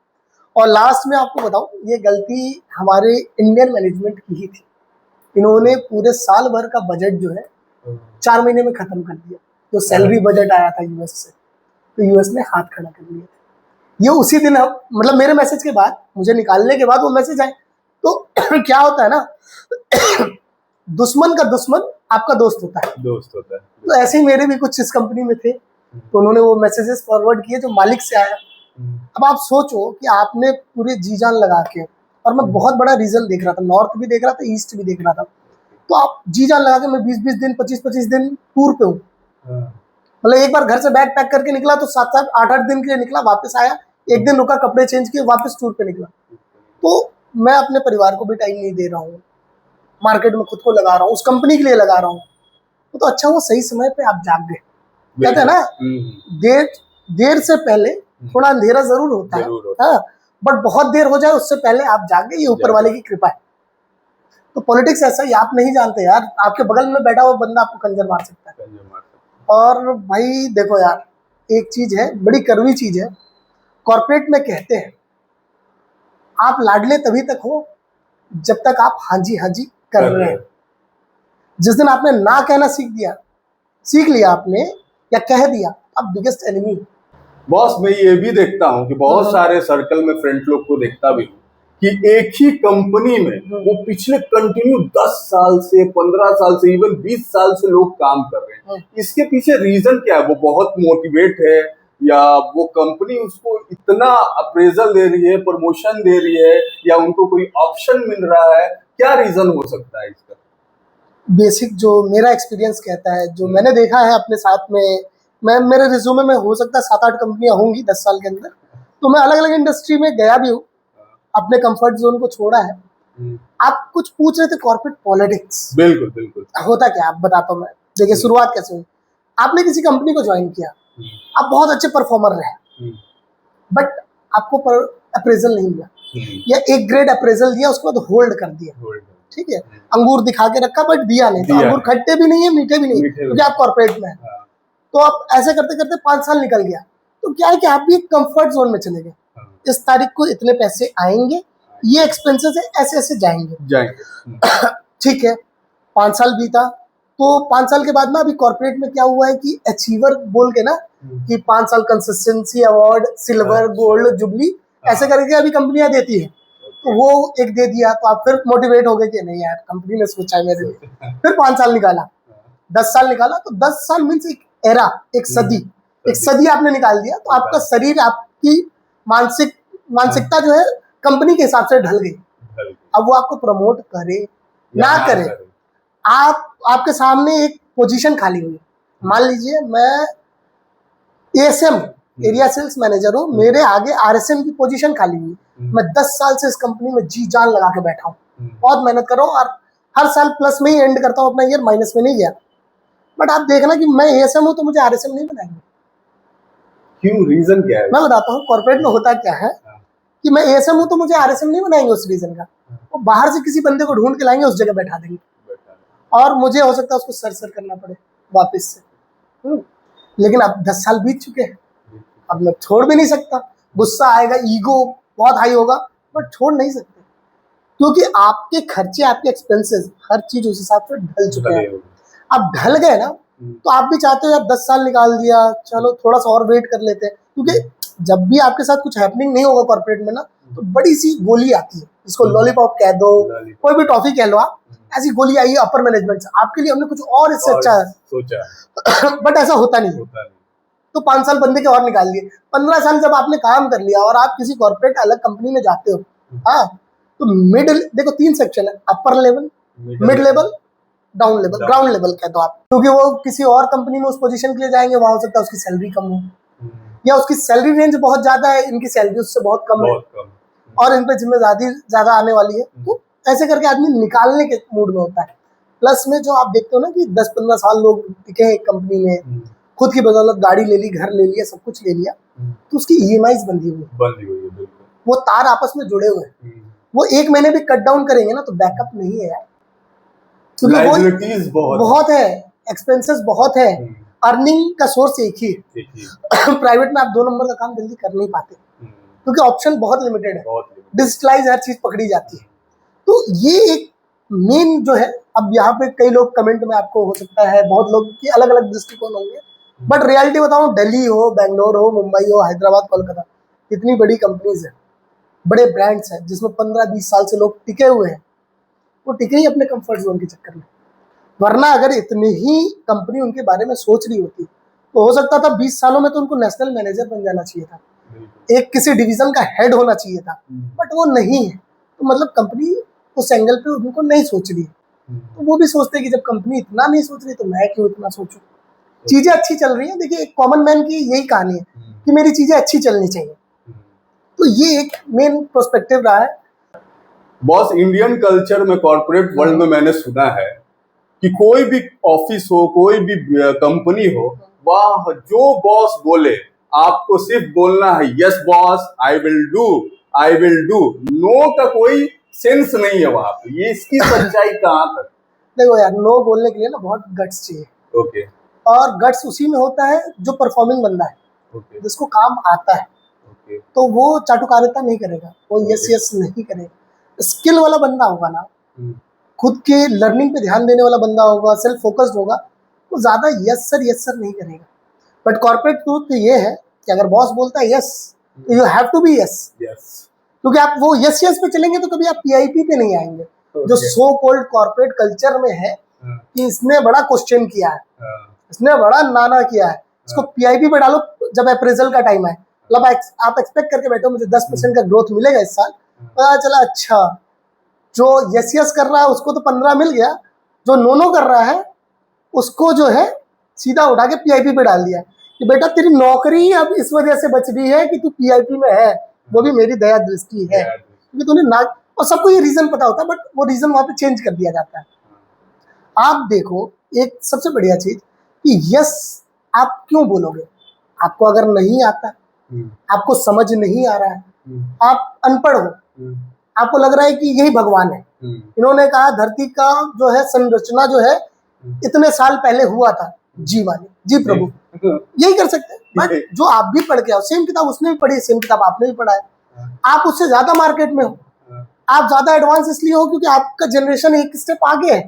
B: और लास्ट में आपको बताऊं, ये गलती हमारे इंडियन मैनेजमेंट की ही थी। इन्होंने पूरे साल भर का बजट जो है 4 महीने में खत्म कर दिया। जो सैलरी बजट आया था यूएस से, तो यूएस ने हाथ खड़ा कर लिया था। ये उसी दिन हम मतलब मेरे मैसेज के बाद, मुझे निकालने के बाद वो मैसेज आए। तो क्या होता है ना, दुश्मन का दुश्मन आपका दोस्त होता है। तो ऐसे ही मेरे भी कुछ इस कंपनी में थे, तो उन्होंने वो मैसेजेस फॉरवर्ड किए जो मालिक से आया। अब आप सोचो कि आपने पूरे जी जान लगा के, और मैं बहुत बड़ा रीजन देख रहा था, नॉर्थ भी देख रहा था, ईस्ट भी देख रहा था, तो आप जी जान लगा के मैं 20-20 दिन 25-25 दिन टूर पे हूँ। मतलब एक बार घर से बैग पैक करके निकला तो 7-7 8-8 दिन के लिए निकला, वापस आया, एक दिन रुका, कपड़े चेंज किए, वापस टूर पे निकला। तो मैं अपने परिवार को भी टाइम नहीं दे रहा हूँ, मार्केट में खुद को लगा रहा हूँ, उस कंपनी के लिए लगा रहा हूँ। तो अच्छा वो सही समय पे आप जाग गए। कहते हैं ना, देर से पहले थोड़ा अंधेरा जरूर होता है, हाँ, बट बहुत देर हो जाए उससे पहले आप जागे, ये ऊपर वाले की कृपा है। तो पॉलिटिक्स ऐसा ही, आप नहीं जानते यार, आपके बगल में बैठा हुआ बंदा आपको खंजर मार सकता है। और भाई देखो यार, एक चीज है, बड़ी कड़वी चीज है, कॉर्पोरेट में कहते हैं आप लाडले तभी तक हो जब तक आप हाजी हाजी कर रहे हैं। जिस दिन आपने ना कहना सीख लिया आपने, या कह दिया, आप बिगेस्ट एनिमी।
A: बॉस मैं ये भी देखता हूँ कि बहुत सारे सर्कल में फ्रेंड लोग को देखता भी हूँ कि एक ही कंपनी में वो पिछले कंटिन्यू 10 साल से 15 साल से इवन 20 साल से लोग काम कर रहे हैं। इसके पीछे रीजन क्या है? वो बहुत मोटिवेट है, या वो कंपनी उसको इतना अप्रेजल दे रही है, प्रमोशन दे रही है, या उनको कोई ऑप्शन मिल रहा है? क्या रीजन हो सकता है इसका?
B: बेसिक जो मेरा एक्सपीरियंस कहता है, जो मैंने देखा है अपने साथ में, मेरे रिज्यूमे में हो सकता है 7-8 कंपनियां होंगी 10 साल के अंदर, तो मैं अलग अलग इंडस्ट्री में गया भी हूँ, अपने कंफर्ट जोन को छोड़ा है। आप कुछ पूछ रहे थे कॉर्पोरेट पॉलिटिक्स,
A: बिल्कुल
B: होता क्या आप बताता हूँ मैं। देखिए शुरुआत कैसे हुई, आपने किसी कंपनी को ज्वाइन किया, आप बहुत अच्छे परफॉर्मर रहे, बट आपको अप्रेजल नहीं मिला, या एक ग्रेड अप्रेजल दिया, उसके बाद होल्ड कर दिया, ठीक है, अंगूर दिखा के रखा बट दिया नहीं, तो अंगूर खट्टे भी नहीं है मीठे भी नहीं, क्योंकि आप कॉर्पोरेट में हैं। तो आप ऐसे करते करते 5 साल निकल गया, तो क्या है कि आप भी एक कंफर्ट जोन में चले गए। इस तारीख को इतने पैसे आएंगे, ये एक्सपेंसेस है, ऐसे ऐसे जाएंगे। ठीक है, 5 साल बीता, तो 5 साल के बाद ना अभी कॉर्पोरेट में क्या हुआ है कि अचीवर बोल के ना, कि 5 साल consistency award, silver, gold, jubilee, ऐसे करके अभी कंपनियां देती है। तो वो एक दे दिया, तो आप फिर मोटिवेट हो गए कि नहीं यार कंपनी ने सोचा है मेरे लिए। फिर 5 साल निकाला, 10 साल निकाला, तो 10 साल मीन्स एक एरा, एक सदी आपने निकाल दिया। तो आपका शरीर, आपकी मानसिकता जो है कंपनी के हिसाब से ढल गई। अब वो आपको प्रमोट करे ना करे, आपके सामने एक पोजीशन खाली हुई, मान लीजिए मैं एएसएम एरिया सेल्स मैनेजर हूँ, मेरे आगे आरएसएम की पोजीशन खाली हुई, मैं 10 साल से इस कंपनी में जी जान लगा के बैठा हूँ, बहुत मेहनत कर रहा हूँ, और हर साल प्लस में ही एंड करता हूँ अपना ईयर, माइनस में नहीं गया। बट आप देखना कि मैं एएसएम हूँ तो मुझे आरएसएम नहीं बनाएंगे।
A: क्यों? रीजन क्या है?
B: मैं बताता हूँ, कॉर्पोरेट में होता क्या है कि मैं एएसएम हूँ तो मुझे आरएसएम नहीं बनाएंगे। उस रीजन का वो बाहर से किसी बंदे को ढूंढ के लाएंगे, उस जगह बैठा देंगे, और मुझे हो सकता है उसको सर करना पड़े वापस से। लेकिन अब 10 साल बीत चुके हैं, अब मैं छोड़ भी नहीं सकता, गुस्सा आएगा, ईगो बहुत हाई होगा, बट छोड़ नहीं सकते, क्योंकि आपके खर्चे, आपके एक्सपेंसेस, हर चीज उस हिसाब से ढल चुके हैं। अब ढल गए ना, तो आप भी चाहते हो यार 10 साल निकाल दिया, चलो थोड़ा सा और वेट कर लेते हैं, क्योंकि जब भी आपके साथ कुछ हैपनिंग नहीं होगा कॉर्पोरेट में ना, तो बड़ी सी गोली आती है, जिसको लॉलीपॉप कह दो, कोई भी टॉफी कह लो आप, ऐसी गोली आई है अपर मैनेजमेंट से आपके लिए, हमने कुछ और इससे अच्छा सोचा बट ऐसा होता नहीं। तो 5 साल बंदे के और निकाल दिए, 15 साल जब आपने काम कर लिया और आप किसी कॉर्पोरेट अलग कंपनी में जाते हो, हाँ, तो मिडिल देखो 3 सेक्शन है, upper level, mid level, down level, ground level कह दो आप, क्योंकि वो किसी और कंपनी में उस पोजीशन के लिए जाएंगे, वहां हो सकता है उसकी सैलरी कम हो, या उसकी सैलरी रेंज बहुत ज्यादा है, इनकी सैलरी उससे बहुत कम है और इन पे जिम्मेदारी ज्यादा आने वाली है, तो ऐसे करके आदमी निकालने के मूड में होता है। प्लस में जो आप देखते हो ना कि 10-15 साल लोग टिके एक कंपनी में, खुद की बदौलत गाड़ी ले ली, घर ले लिया, सब कुछ ले लिया, तो उसकी EMIs बंधी हुई है, वो तार आपस में जुड़े हुए हैं, वो 1 महीने भी कट डाउन करेंगे ना तो बैकअप नहीं है यार, क्योंकि वो बहुत है, एक्सपेंसेस बहुत है, अर्निंग का सोर्स एक ही है। प्राइवेट में आप 2 नंबर का काम जल्दी कर नहीं पाते, क्योंकि ऑप्शन बहुत लिमिटेड है, डिजिटलाइज हर चीज पकड़ी जाती है। तो ये एक मेन जो है, अब यहाँ पे कई लोग कमेंट में आपको हो सकता है बहुत लोग की अलग अलग दृष्टिकोण होंगे, बट रियलिटी बताऊं, दिल्ली हो, बेंगलोर हो, मुंबई हो, हैदराबाद, कोलकाता, इतनी बड़ी कंपनीज है, बड़े ब्रांड्स हैं जिसमें 15-20 साल से लोग टिके हुए हैं, वो टिके ही अपने कंफर्ट जोन के चक्कर में, वरना अगर इतनी ही कंपनी उनके बारे में सोच रही होती तो हो सकता था 20 सालों में तो उनको नेशनल मैनेजर बन जाना चाहिए था, एक किसी डिवीजन का हेड होना चाहिए था, बट वो नहीं है। तो मतलब कंपनी उस एंगल पे उनको नहीं सोच रही है, तो वो भी सोचते हैं कि जब कंपनी इतना नहीं सोच रही तो मैं क्यों इतना सोचूं। चीजें अच्छी चल रही हैं, देखिए एक कॉमन मैन की यही कहानी है कि मेरी चीजें अच्छी चलनी चाहिए, तो ये एक मेन पर्सपेक्टिव रहा है।
A: बॉस, इंडियन कल्चर में, कॉर्पोरेट वर्ल्ड में मैंने सुना है कि कोई भी ऑफिस हो, कोई भी कंपनी हो, वह जो बॉस बोले आपको सिर्फ बोलना है yes boss, I will do, no का कोई सेंस नहीं है वहां पे, ये इसकी सच्चाई कहाँ तक?
B: देखो यार, नो बोलने के लिए ना बहुत गट्स चाहिए,
A: ओके,
B: और गट्स उसी में होता है जो परफॉर्मिंग बंदा है, जिसको काम आता है, तो वो चाटुकारिता नहीं करेगा, वो यस नहीं करेगा, स्किल वाला बंदा होगा ना, खुद के लर्निंग पे ध्यान देने वाला बंदा होगा, सेल्फ फोकस्ड होगा, वो ज्यादा यस सर नहीं करेगा। बट कॉर्पोरेट ट्रूथ ये है कि अगर बॉस बोलता है यस, तो you have to be yes, क्योंकि आप वो यस पे चलेंगे तो कभी आप PIP पे नहीं आएंगे, जो सो कॉल्ड कॉर्पोरेट कल्चर में है कि इसने बड़ा क्वेश्चन किया है, इसने बड़ा नाना किया है, इसको PIP पे डालो जब अप्रेजल का टाइम है, मतलब आप एक्सपेक्ट करके बैठो मुझे 10% का ग्रोथ मिलेगा इस साल, पता चला अच्छा जो यस कर रहा है उसको तो 15 मिल गया, जो नो कर रहा है उसको जो है सीधा उठा के PIP पे डाल दिया कि बेटा तेरी नौकरी अब इस वजह से बच रही है कि तू PIP में है, वो भी मेरी दया दृष्टि है, क्योंकि तूने ना, और सबको ये रीजन पता होता है, बट वो रीजन वहां पे चेंज कर दिया जाता है। आप देखो एक सबसे बढ़िया चीज कि यस आप क्यों बोलोगे, आपको अगर नहीं आता, आपको समझ नहीं आ रहा है, आप अनपढ़ हो, आपको लग रहा है कि यही भगवान है, इन्होंने कहा धरती का जो है संरचना जो है इतने साल पहले हुआ था, जी प्रभु, यही कर सकते हैं। बट जो आप भी पढ़ के आओ, सेम किताब उसने भी पढ़ी है, सेम किताब आपने भी पढ़ा है, आप उससे ज्यादा मार्केट में हो, आप ज्यादा एडवांस इसलिए हो क्योंकि आपका जनरेशन एक स्टेप आगे है,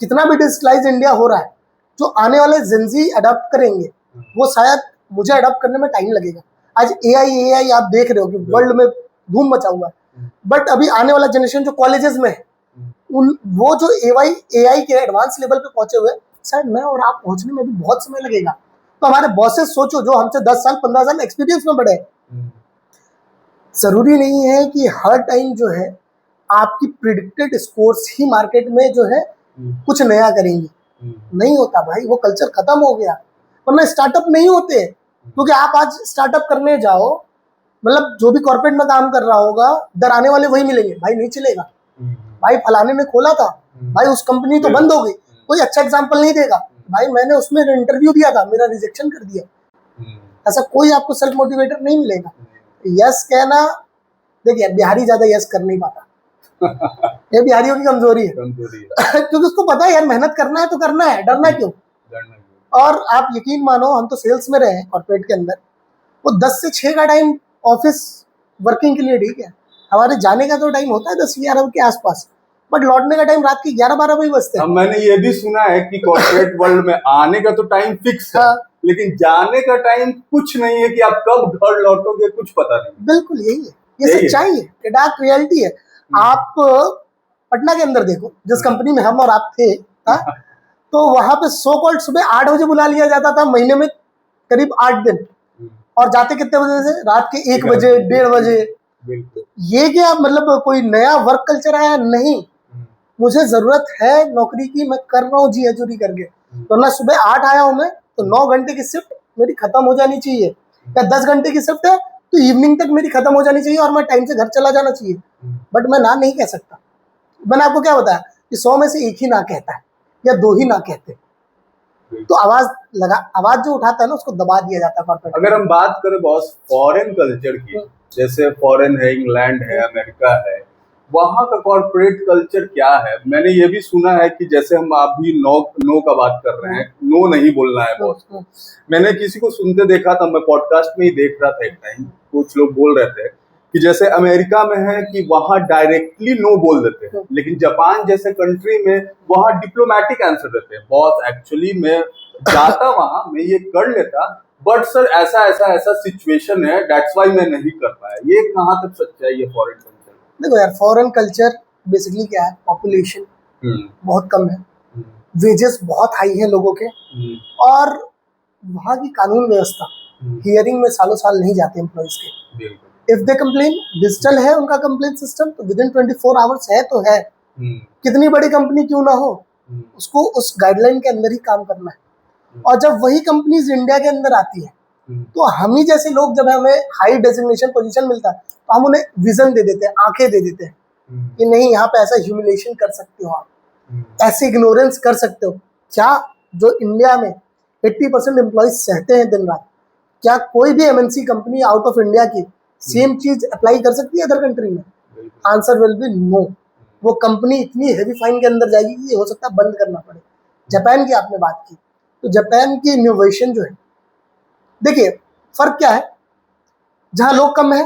B: कितना भी डिजिटलाइज इंडिया हो रहा है, जो आने वाले जिंजी अडॉप्ट करेंगे वो शायद मुझे अडॉप्ट करने में टाइम लगेगा। आज AI आप देख रहे हो कि वर्ल्ड में धूम मचा हुआ है, बट अभी आने वाला जनरेशन जो कॉलेजेस में है, वो जो AI के एडवांस लेवल पे पहुंचे हुए, शायद मैं और आप पहुंचने में भी बहुत समय लगेगा। तो हमारे बॉसेस सोचो जो हमसे 10 साल 15 साल एक्सपीरियंस में बड़े, जरूरी नहीं है कि हर टाइम जो है आपकी प्रिडिक्टेड स्कोर्स ही मार्केट में जो है कुछ नया करेंगी, नहीं होता भाई, वो कल्चर खत्म हो गया, वरना स्टार्टअप नहीं होते। क्योंकि आप आज स्टार्टअप करने जाओ, मतलब जो भी कॉर्पोरेट में काम कर रहा होगा, डराने वाले वही मिलेंगे, भाई नहीं चलेगा, भाई फलाने ने खोला था, भाई उस कंपनी तो बंद हो गई, कोई अच्छा एग्जांपल नहीं देगा, भाई मैंने उसमें इंटरव्यू दिया था, मेरा रिजेक्शन कर दिया, ऐसा कोई आपको सेल्फ मोटिवेटर नहीं मिलेगा। यस कहना, देखिए बिहारी ज्यादा यस कर नहीं पाता, ये बिहारियों की कमजोरी है, क्योंकि उसको पता है यार मेहनत करना है तो करना है, डरना क्यों। और आप यकीन मानो, हम तो सेल्स में रहे कॉर्पोरेट के अंदर, वो 10 से 6 का टाइम ऑफिस वर्किंग के लिए ठीक है, हमारे जाने का तो टाइम होता है 10-11 के आसपास, बट लौटने का टाइम रात के 11-12 बजे बजते हैं।
A: अब मैंने ये भी सुना है कि कॉर्पोरेट वर्ल्ड में आने का तो टाइम फिक्स है,
B: हाँ।
A: लेकिन जाने का टाइम कुछ नहीं है कि आप कब घर लौटोगे, कुछ पता नहीं।
B: बिल्कुल यही है, ये
A: यही है।
B: सच्चाई है, डार्क रियलिटी है। आप पटना के अंदर देखो, जिस कंपनी में हम और आप थे, हाँ, तो वहां पे सो कॉल्ड सुबह 8 बजे बुला लिया जाता था, महीने में करीब 8 दिन, और जाते कितने बजे से? रात के 1 बजे, 1:30 बजे।
A: बिल्कुल।
B: ये क्या मतलब कोई नया वर्क कल्चर आया? नहीं, मुझे जरूरत है नौकरी की, मैं कर रहा हूँ जी हजूरी करके, तो ना सुबह 8 आया हूं मैं तो 9 घंटे की शिफ्ट मेरी खत्म हो जानी चाहिए, या 10 घंटे की शिफ्ट है तो इवनिंग तक मेरी खत्म हो जानी चाहिए और मैं टाइम से घर चला जाना चाहिए। बट मैं ना नहीं कह सकता। मैंने आपको क्या बताया कि 100 में से 1 ही ना कहता है या 2 ही ना कहते, तो आवाज जो उठाता है ना उसको दबा दिया जाता है कॉर्पोरेट।
A: अगर हम बात करें बॉस फॉरेन कल्चर की, जैसे फॉरेन है, इंग्लैंड है, अमेरिका है, वहां का कॉर्पोरेट कल्चर क्या है? मैंने ये भी सुना है कि जैसे हम अभी नो का बात कर रहे हैं, नो नहीं बोलना है बॉस को। मैंने किसी को सुनते देखा था, मैं पॉडकास्ट में ही देख रहा था एक टाइम, कुछ लोग बोल रहे थे कि जैसे अमेरिका में है कि वहां डायरेक्टली नो बोल देते हैं, लेकिन जापान जैसे कंट्री में वहां डिप्लोमेटिक आंसर देते हैं। बॉस एक्चुअली मैं जाता वहां, मैं ये कर लेता, बट सर ऐसा ऐसा ऐसा सिचुएशन है, दैट्स व्हाई मैं नहीं कर पाया। ये कहाँ तक सच्चाई है फॉरेन कल्चर?
B: देखो यार, फॉरेन कल्चर बेसिकली क्या है, पॉपुलेशन बहुत कम है, वेजेस बहुत हाई है लोगों के, और वहाँ की कानून व्यवस्था हियरिंग में सालों साल नहीं जाते एम्प्लॉइज के। इफ दे कंप्लेन, डिजिटल है उनका कंप्लेन सिस्टम, तो विद इन 24 आवर्स है तो है। कितनी बड़ी कंपनी क्यों ना हो, उसको उस गाइडलाइन के अंदर ही काम करना है। और जब वही कंपनीज इंडिया के अंदर आती है तो हम ही जैसे लोग, जब हमें हाई डेजिग्नेशन पोजीशन मिलता है तो हम उन्हें विजन दे देते हैं, आंखें दे देते हैं कि नहीं यहाँ पे ऐसा ह्यूमिलेशन कर सकते हो आप, ऐसे इग्नोरेंस कर सकते हो। क्या जो इंडिया में 80% एम्प्लॉइज सहते हैं दिन रात, क्या कोई भी MNC company out of India की सेम चीज अप्लाई कर सकती है अदर कंट्री में? Answer will be no. वो कंपनी इतनी हेवी फाइन के अंदर जाएगी कि हो सकता है बंद करना पड़े। जापान की आपने बात की, तो जापान की इनोवेशन जो है, देखिए फर्क क्या है, जहां लोग कम है,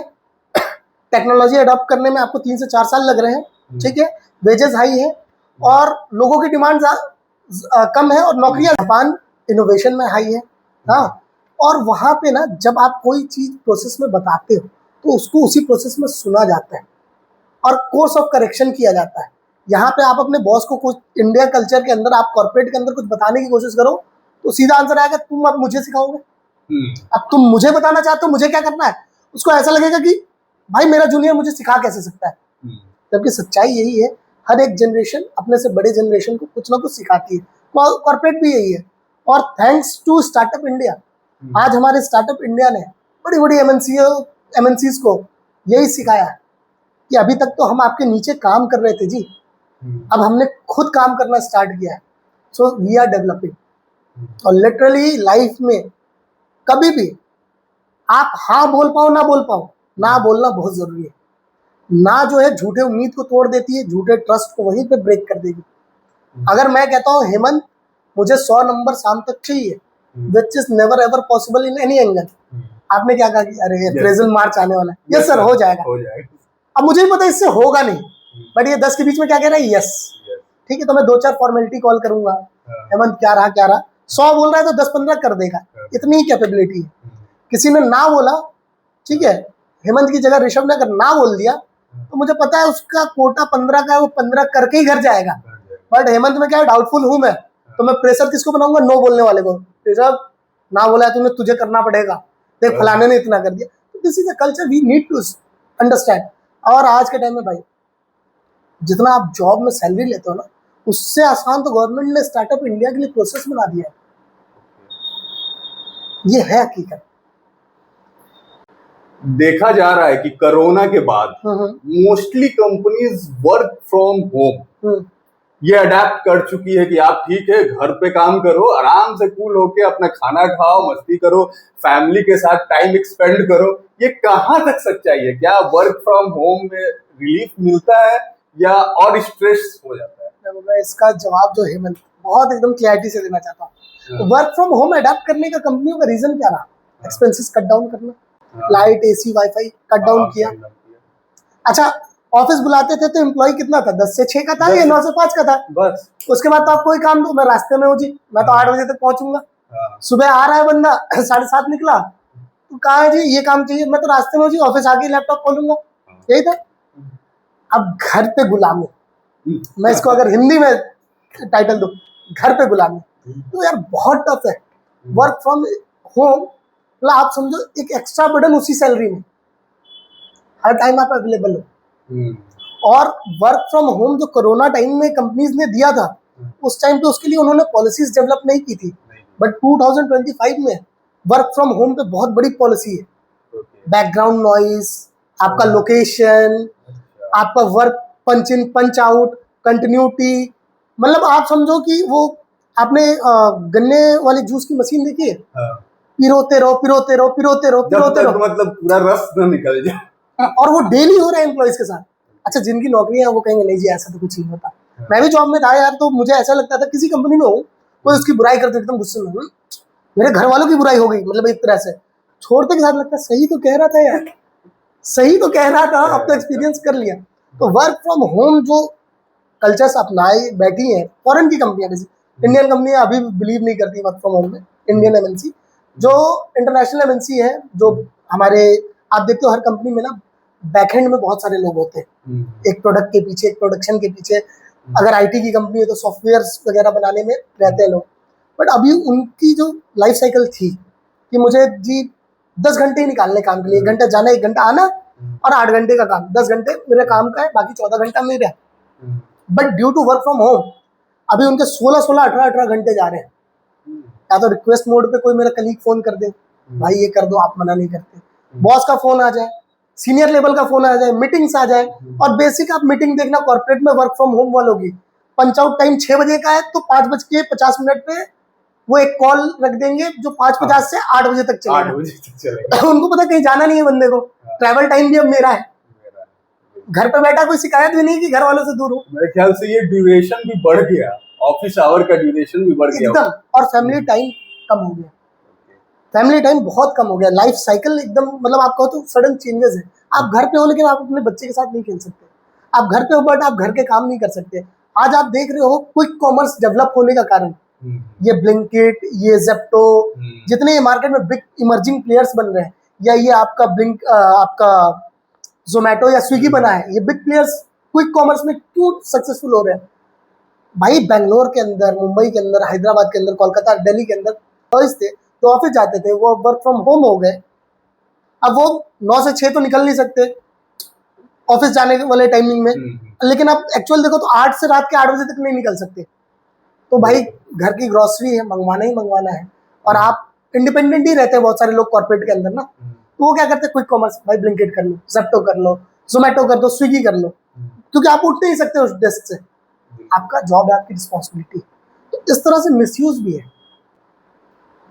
B: टेक्नोलॉजी अडॉप्ट करने में आपको 3 से 4 साल लग रहे हैं, ठीक है, वेजेस हाई है और लोगों की डिमांड कम है, और नौकरियां, जापान इनोवेशन में हाई है। हाँ, और वहां पे ना जब आप कोई चीज प्रोसेस में बताते हो तो उसको उसी प्रोसेस में सुना जाता है और कोर्स ऑफ करेक्शन किया जाता है। यहाँ पे आप अपने बॉस को कुछ, इंडिया कल्चर के अंदर आप कॉर्पोरेट के अंदर कुछ बताने की कोशिश करो तो सीधा आंसर आएगा, तुम अब मुझे सिखाओगे? अब तुम मुझे बताना चाहते हो मुझे क्या करना है? उसको ऐसा लगेगा कि भाई मेरा जूनियर मुझे सिखा कैसे सकता है? जबकि सच्चाई यही है, हर एक जनरेशन अपने से बड़े जनरेशन को कुछ ना कुछ सिखाती है, कॉर्पोरेट भी यही है। और थैंक्स टू स्टार्टअप इंडिया, आज हमारे स्टार्टअप इंडिया ने बड़ी बड़ी एमएनसीज को यही सिखाया है कि अभी तक तो हम आपके नीचे काम कर रहे थे जी, अब हमने खुद काम करना स्टार्ट किया है। So we are developing. और लिटरली लाइफ में कभी भी आप हाँ बोल पाओ ना बोल पाओ, ना बोलना बहुत जरूरी है। ना जो है झूठे उम्मीद को तोड़ देती है, झूठे ट्रस्ट को वहीं पे ब्रेक कर देगी। अगर मैं कहता हूँ हेमंत मुझे 100 नंबर शाम तक चाहिए, which is never ever possible in any angle, आपने क्या कहा कि अरे अप्रेजल मार्च आने वाला है, यस सर हो जाएगा। अब मुझे भी पता है इससे होगा नहीं, बट ये 10 के बीच में क्या कह रहा है, यस ठीक है, तो मैं 2-4 फॉर्मेलिटी कॉल करूंगा, हेमंत क्या रहा 100 बोल रहा है तो 10-15 कर देगा, इतनी ही कैपेबिलिटी है। किसी ने ना बोला, ठीक है, हेमंत की जगह ऋषभ ने अगर ना बोल दिया तो मुझे पता है उसका कोटा 15 का है, वो 15 करके ही घर जाएगा। बट हेमंत में क्या है, डाउटफुल हूं मैं, तो मैं प्रेशर किसको बनाऊंगा, नो बोलने वाले को। ऋषभ ना बोला है तुम्हें, तुझे करना पड़ेगा, देख फलाने ने इतना कर दिया। तो this is a culture we need to understand. और आज के टाइम में भाई जितना आप जॉब में सैलरी लेते हो ना, उससे आसान तो गवर्नमेंट ने स्टार्टअप इंडिया के लिए प्रोसेस बना दिया है। ये है हकीकत।
A: देखा जा रहा है कि कोरोना के बाद mostly companies work from home ये अडेप्ट कर चुकी है कि आप ठीक है घर पे काम करो, आराम से कूल होके अपना खाना खाओ, मस्ती करो, फैमिली के साथ टाइम एक्सपेंड करो। ये कहाँ तक सच्चाई है? क्या वर्क फ्रॉम होम में रिलीफ मिलता है या और स्ट्रेस हो जाता है?
B: मैं इसका जवाब जो हेमंत बहुत एकदम क्लैरिटी से देना चाहता हूँ। वर्क फ्रॉम होम अडेप्ट करने का कंपनियों का रीजन क्या रहा? एक्सपेंसेस कट डाउन करना, light AC wifi cut down किया। अच्छा, ऑफिस बुलाते थे तो एम्प्लॉय कितना था, 10 से 6 का था या 9 से 5 का था।
A: बस
B: उसके बाद तो आप कोई काम दो, मैं रास्ते में हूँ जी, मैं तो 8 बजे तक पहुंचूंगा। सुबह आ रहा है बंदा 7:30 निकला, तो कहा है जी ये काम चाहिए, मैं तो रास्ते में हूँ जी, ऑफिस आके लैपटॉप खोलूंगा, यही था। अब घर पे गुलामी, मैं इसको अगर हिंदी में टाइटल दूं, घर पे गुलामी, तो यार बहुत टफ है। वर्क फ्रॉम होम मतलब आप समझो एक एक्स्ट्रा बर्डन उसी सैलरी में, हर टाइम आप अवेलेबल हो। और वर्क फ्रॉम होम जो कोरोना टाइम में कंपनीज ने दिया था, उस टाइम पे उसके लिए उन्होंने पॉलिसीज डेवलप नहीं की थी, बट 2025 में वर्क फ्रॉम होम पे बहुत बड़ी पॉलिसी है। बैकग्राउंड नॉइज, आपका लोकेशन, आपका वर्क पंच इन पंच आउट, कंटिन्यूटी, मतलब आप समझो कि वो आपने गन्ने वाली जूस की मशीन देखी है, पिरोते रहो पिरोते रहो पिरोते रहो पिरोते रहो,
A: मतलब पूरा रस न निकल जाए।
B: और वो डेली हो रहा है एम्प्लॉइज के साथ। अच्छा, जिनकी नौकरियां हैं वो कहेंगे नहीं जी ऐसा तो कुछ नहीं होता। मैं भी जॉब में था यार, तो मुझे ऐसा लगता था किसी कंपनी में हो, कोई उसकी बुराई करते एकदम गुस्से में, मेरे घर वालों की बुराई हो गई, मतलब एक तरह से छोड़ते के साथ लगता है सही तो कह रहा था यार, सही तो कह रहा था, अब तो एक्सपीरियंस कर लिया। तो वर्क फ्रॉम होम जो कल्चर्स अपनाई बैठी हैं फॉरेन की कंपनियां, इंडियन कंपनियां अभी बिलीव नहीं करती वर्क फ्रॉम होम में। इंडियन एमएनसी जो इंटरनेशनल एमएनसी है, जो हमारे आप देखते हो हर कंपनी में ना बैकएंड में बहुत सारे लोग होते हैं, एक प्रोडक्ट के पीछे, एक प्रोडक्शन के पीछे। अगर आईटी की कंपनी है तो सॉफ्टवेयर वगैरह बनाने में रहते हैं लोग। बट अभी उनकी जो लाइफ साइकिल थी कि मुझे जी 10 घंटे ही निकालने काम के लिए, 1 घंटा जाना 1 घंटा आना, और 8 घंटे का काम, 10 घंटे मेरे काम का है, बाकी 14 घंटा मेरा है। But due to work from home अभी उनके 16-16, 18-18 घंटे जा रहे हैं। या तो रिक्वेस्ट मोड पे कोई मेरा कलीग फोन कर दे, भाई ये कर दो, आप मना नहीं करते, बॉस का फोन आ जाए, सीनियर लेवल का फोन आ जाए, मीटिंग्स आ जाए। और बेसिक आप मीटिंग देखना कॉर्पोरेट में वर्क फ्रॉम होम वालों की, पंच आउट टाइम 6 बजे का है तो 5:50 पे वो एक कॉल रख देंगे जो 5:50 से 8 बजे तक चलेगा। उनको पता कहीं जाना नहीं है बंदे को, ट्रैवल टाइम भी अब मेरा है, घर पे बैठा कोई शिकायत भी नहीं कि घर वालों से दूर हो।
A: मेरे ख्याल से ये ड्यूरेशन भी बढ़ गया, ऑफिस आवर का ड्यूरेशन भी बढ़ गया
B: एकदम। और फैमिली टाइम कम हो गया, फैमिली टाइम बहुत कम हो गया, लाइफ साइकिल एकदम, मतलब आप कहो तो सडन चेंजेस है। आप घर पे हो लेकिन आप अपने बच्चे के साथ नहीं खेल सकते, आप घर पे हो बट आप घर के काम नहीं कर सकते। आज आप देख रहे हो क्विक कॉमर्स डेवलप होने का कारण ये ब्लिंकिट, ये जेप्टो, जितने ये मार्केट में बिग इमर्जिंग प्लेयर्स बन रहे हैं, या ये आपका आपका जोमेटो या स्विगी बना है, ये बिग प्लेयर्स क्विक कॉमर्स में क्यों सक्सेसफुल हो रहे हैं? भाई बेंगलोर के अंदर, मुंबई के अंदर, हैदराबाद के अंदर, कोलकाता, दिल्ली के अंदर बॉयज थे तो ऑफिस जाते थे, वो वर्क फ्रॉम होम हो गए। अब वो 9 से 6 तो निकल नहीं सकते ऑफिस जाने वाले टाइमिंग में, लेकिन अब एक्चुअल देखो तो 8 से रात के 8 बजे तक नहीं निकल सकते। तो भाई घर की ग्रोसरी है, मंगवाना ही मंगवाना है, और आप इंडिपेंडेंट ही रहते हैं बहुत सारे लोग कॉर्पोरेट के अंदर ना, तो वो क्या करते हैं, क्विक कॉमर्स, भाई ब्लिंकिट कर लो, जेप्टो कर लो, जोमेटो कर दो, स्विगी कर लो, क्योंकि आप उठ नहीं सकते उस डेस्क से, आपका जॉब है, आपकी रिस्पॉन्सिबिलिटी। तो इस तरह से मिसयूज भी है।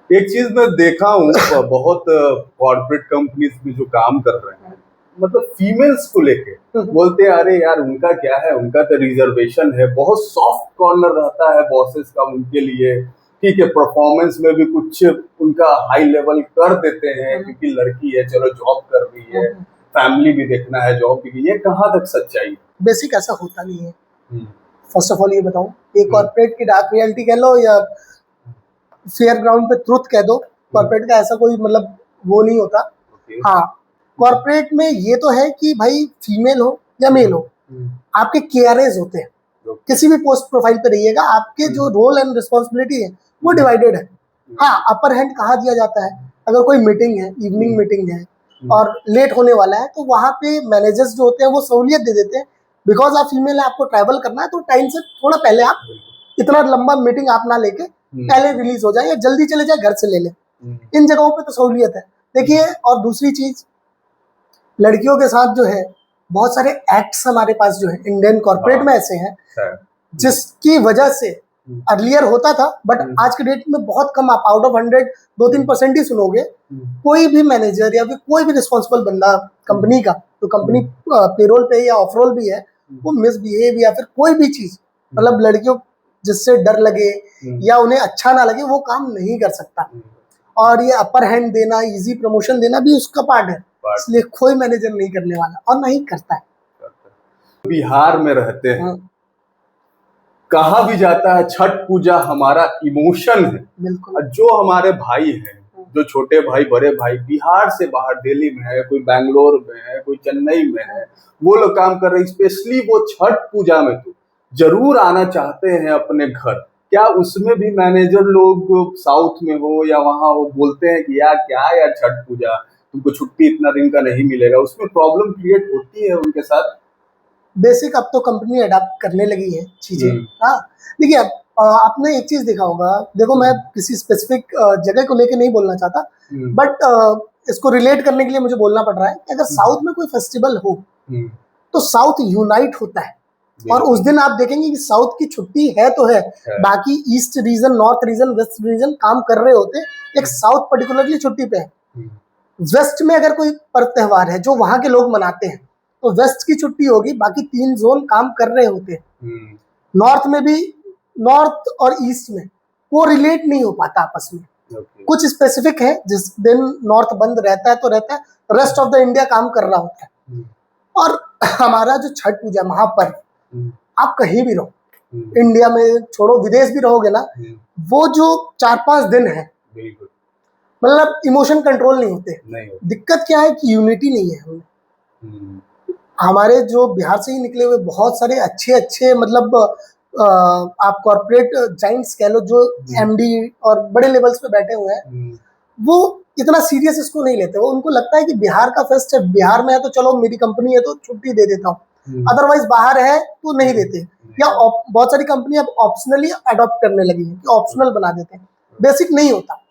A: एक चीज मैं देखा हूँ बहुत कॉर्पोरेट कंपनीज में जो काम कर रहे हैं, मतलब फीमेल्स को लेके बोलते हैं अरे यार उनका क्या है, उनका तो रिजर्वेशन है, बहुत सॉफ्ट कॉर्नर रहता है बॉसेस का उनके लिए, ठीक है, परफॉर्मेंस में भी कुछ उनका हाई लेवल कर देते हैं क्योंकि लड़की है, चलो जॉब कर रही है, फैमिली भी देखना है, जॉब भी, ये कहाँ तक सच्चाई?
B: बेसिक ऐसा होता नहीं है। फर्स्ट ऑफ ऑल ये बताऊं, एक कॉर्पोरेट की डार्क रियलिटी कह लो या फेयर ग्राउंड पे ट्रुथ कह दो, कॉर्पोरेट का ऐसा कोई मतलब वो नहीं होता। हाँ, कॉर्पोरेट में ये तो है कि भाई फीमेल हो या मेल हो, आपके केआरएस होते हैं, किसी भी पोस्ट प्रोफाइल पे रहिएगा, आपके जो रोल एंड रिस्पॉन्सिबिलिटी है वो डिवाइडेड है। हाँ, अपर हैंड कहाँ दिया जाता है, अगर कोई मीटिंग है, इवनिंग मीटिंग है और लेट होने वाला है, तो वहाँ पे मैनेजर्स जो होते हैं वो सहूलियत दे देते हैं, बिकॉज आप फीमेल है, आपको ट्रैवल करना है, तो टाइम से थोड़ा पहले आप, इतना लंबा मीटिंग आप ना लेके पहले रिलीज हो जाए या जल्दी चले जाए, घर से ले ले, इन जगहों पे तो सहूलियत है। देखिए, और दूसरी चीज, लड़कियों के साथ जो है बहुत सारे एक्ट्स हमारे पास जो है इंडियन कॉर्पोरेट में ऐसे हैं जिसकी वजह से अर्लियर होता था, बट आज के डेट में बहुत कम, आप आउट ऑफ 100 2-3% ही सुनोगे कोई भी मैनेजर या फिर कोई भी रिस्पॉन्सिबल बंदा कंपनी का, तो कंपनी पेरोल पे या ऑफ रोल भी है, वो मिसबिहेव या फिर कोई भी चीज, मतलब लड़कियों जिससे डर लगे या उन्हें अच्छा ना लगे वो काम नहीं कर सकता। और ये अपर हैंड देना, इजी प्रमोशन देना भी उसका पार्ट है, इसलिए कोई मैनेजर नहीं करने वाला और नहीं करता है।
A: बिहार में रहते हैं,
B: हाँ,
A: कहा भी जाता है छठ पूजा हमारा इमोशन है।
B: बिल्कुल।
A: और जो हमारे भाई हैं, जो छोटे भाई बड़े भाई बिहार से बाहर, दिल्ली में है, कोई बैंगलोर में है, कोई चेन्नई में है, वो लोग काम कर रहे हैं, स्पेशली वो छठ पूजा में तो जरूर आना चाहते हैं अपने घर। क्या उसमें भी मैनेजर लोग साउथ में हो या वहां हो बोलते हैं कि यार क्या है यार छठ पूजा, तुमको छुट्टी इतना दिन का नहीं मिलेगा, उसमें प्रॉब्लम क्रिएट होती है उनके साथ?
B: बेसिक अब तो कंपनी अडाप्ट करने लगी है चीजें। हाँ, देखिए अब आपने एक चीज देखा होगा, देखो मैं किसी स्पेसिफिक जगह को लेके नहीं बोलना चाहता, बट इसको रिलेट करने के लिए मुझे बोलना पड़ रहा है कि अगर साउथ में कोई फेस्टिवल हो तो साउथ यूनाइट होता है। और उस दिन आप देखेंगे कि साउथ की छुट्टी है तो है, बाकी east region, north region, west region काम कर रहे होते हैं, एक साउथ पर्टिकुलरली छुट्टी पे है। वेस्ट में अगर कोई पर्व त्योहार है जो वहां के लोग मनाते हैं तो वेस्ट की छुट्टी होगी, बाकी 3 जोन काम कर रहे होते हैं। नॉर्थ में भी, नॉर्थ और ईस्ट में वो रिलेट नहीं हो पाता आपस में। कुछ स्पेसिफिक है जिस दिन नॉर्थ बंद रहता है तो रहता है, रेस्ट ऑफ द इंडिया काम कर रहा होता है। और हमारा जो छठ पूजा महापर्व, आप कहीं भी रहो, इंडिया में छोड़ो विदेश भी रहोगे ना, वो जो 4-5 दिन है, मतलब इमोशन कंट्रोल नहीं होते। दिक्कत क्या है कि यूनिटी नहीं है हमें। हमारे जो बिहार से ही निकले हुए बहुत सारे अच्छे अच्छे, मतलब आप कॉर्पोरेट जाइंट्स कह लो, जो एमडी और बड़े लेवल्स पे बैठे हुए हैं, वो इतना सीरियस इसको नहीं लेते। वो उनको लगता है कि बिहार का फेस्ट है, बिहार में है तो चलो मेरी कंपनी है तो छुट्टी दे देता हूँ, अदरवाइज बाहर है तो नहीं देते। या बहुत सारी कंपनी अब ऑप्शनली अडॉप्ट करने लगी है कि ऑप्शनल बना देते हैं, बेसिक नहीं होता।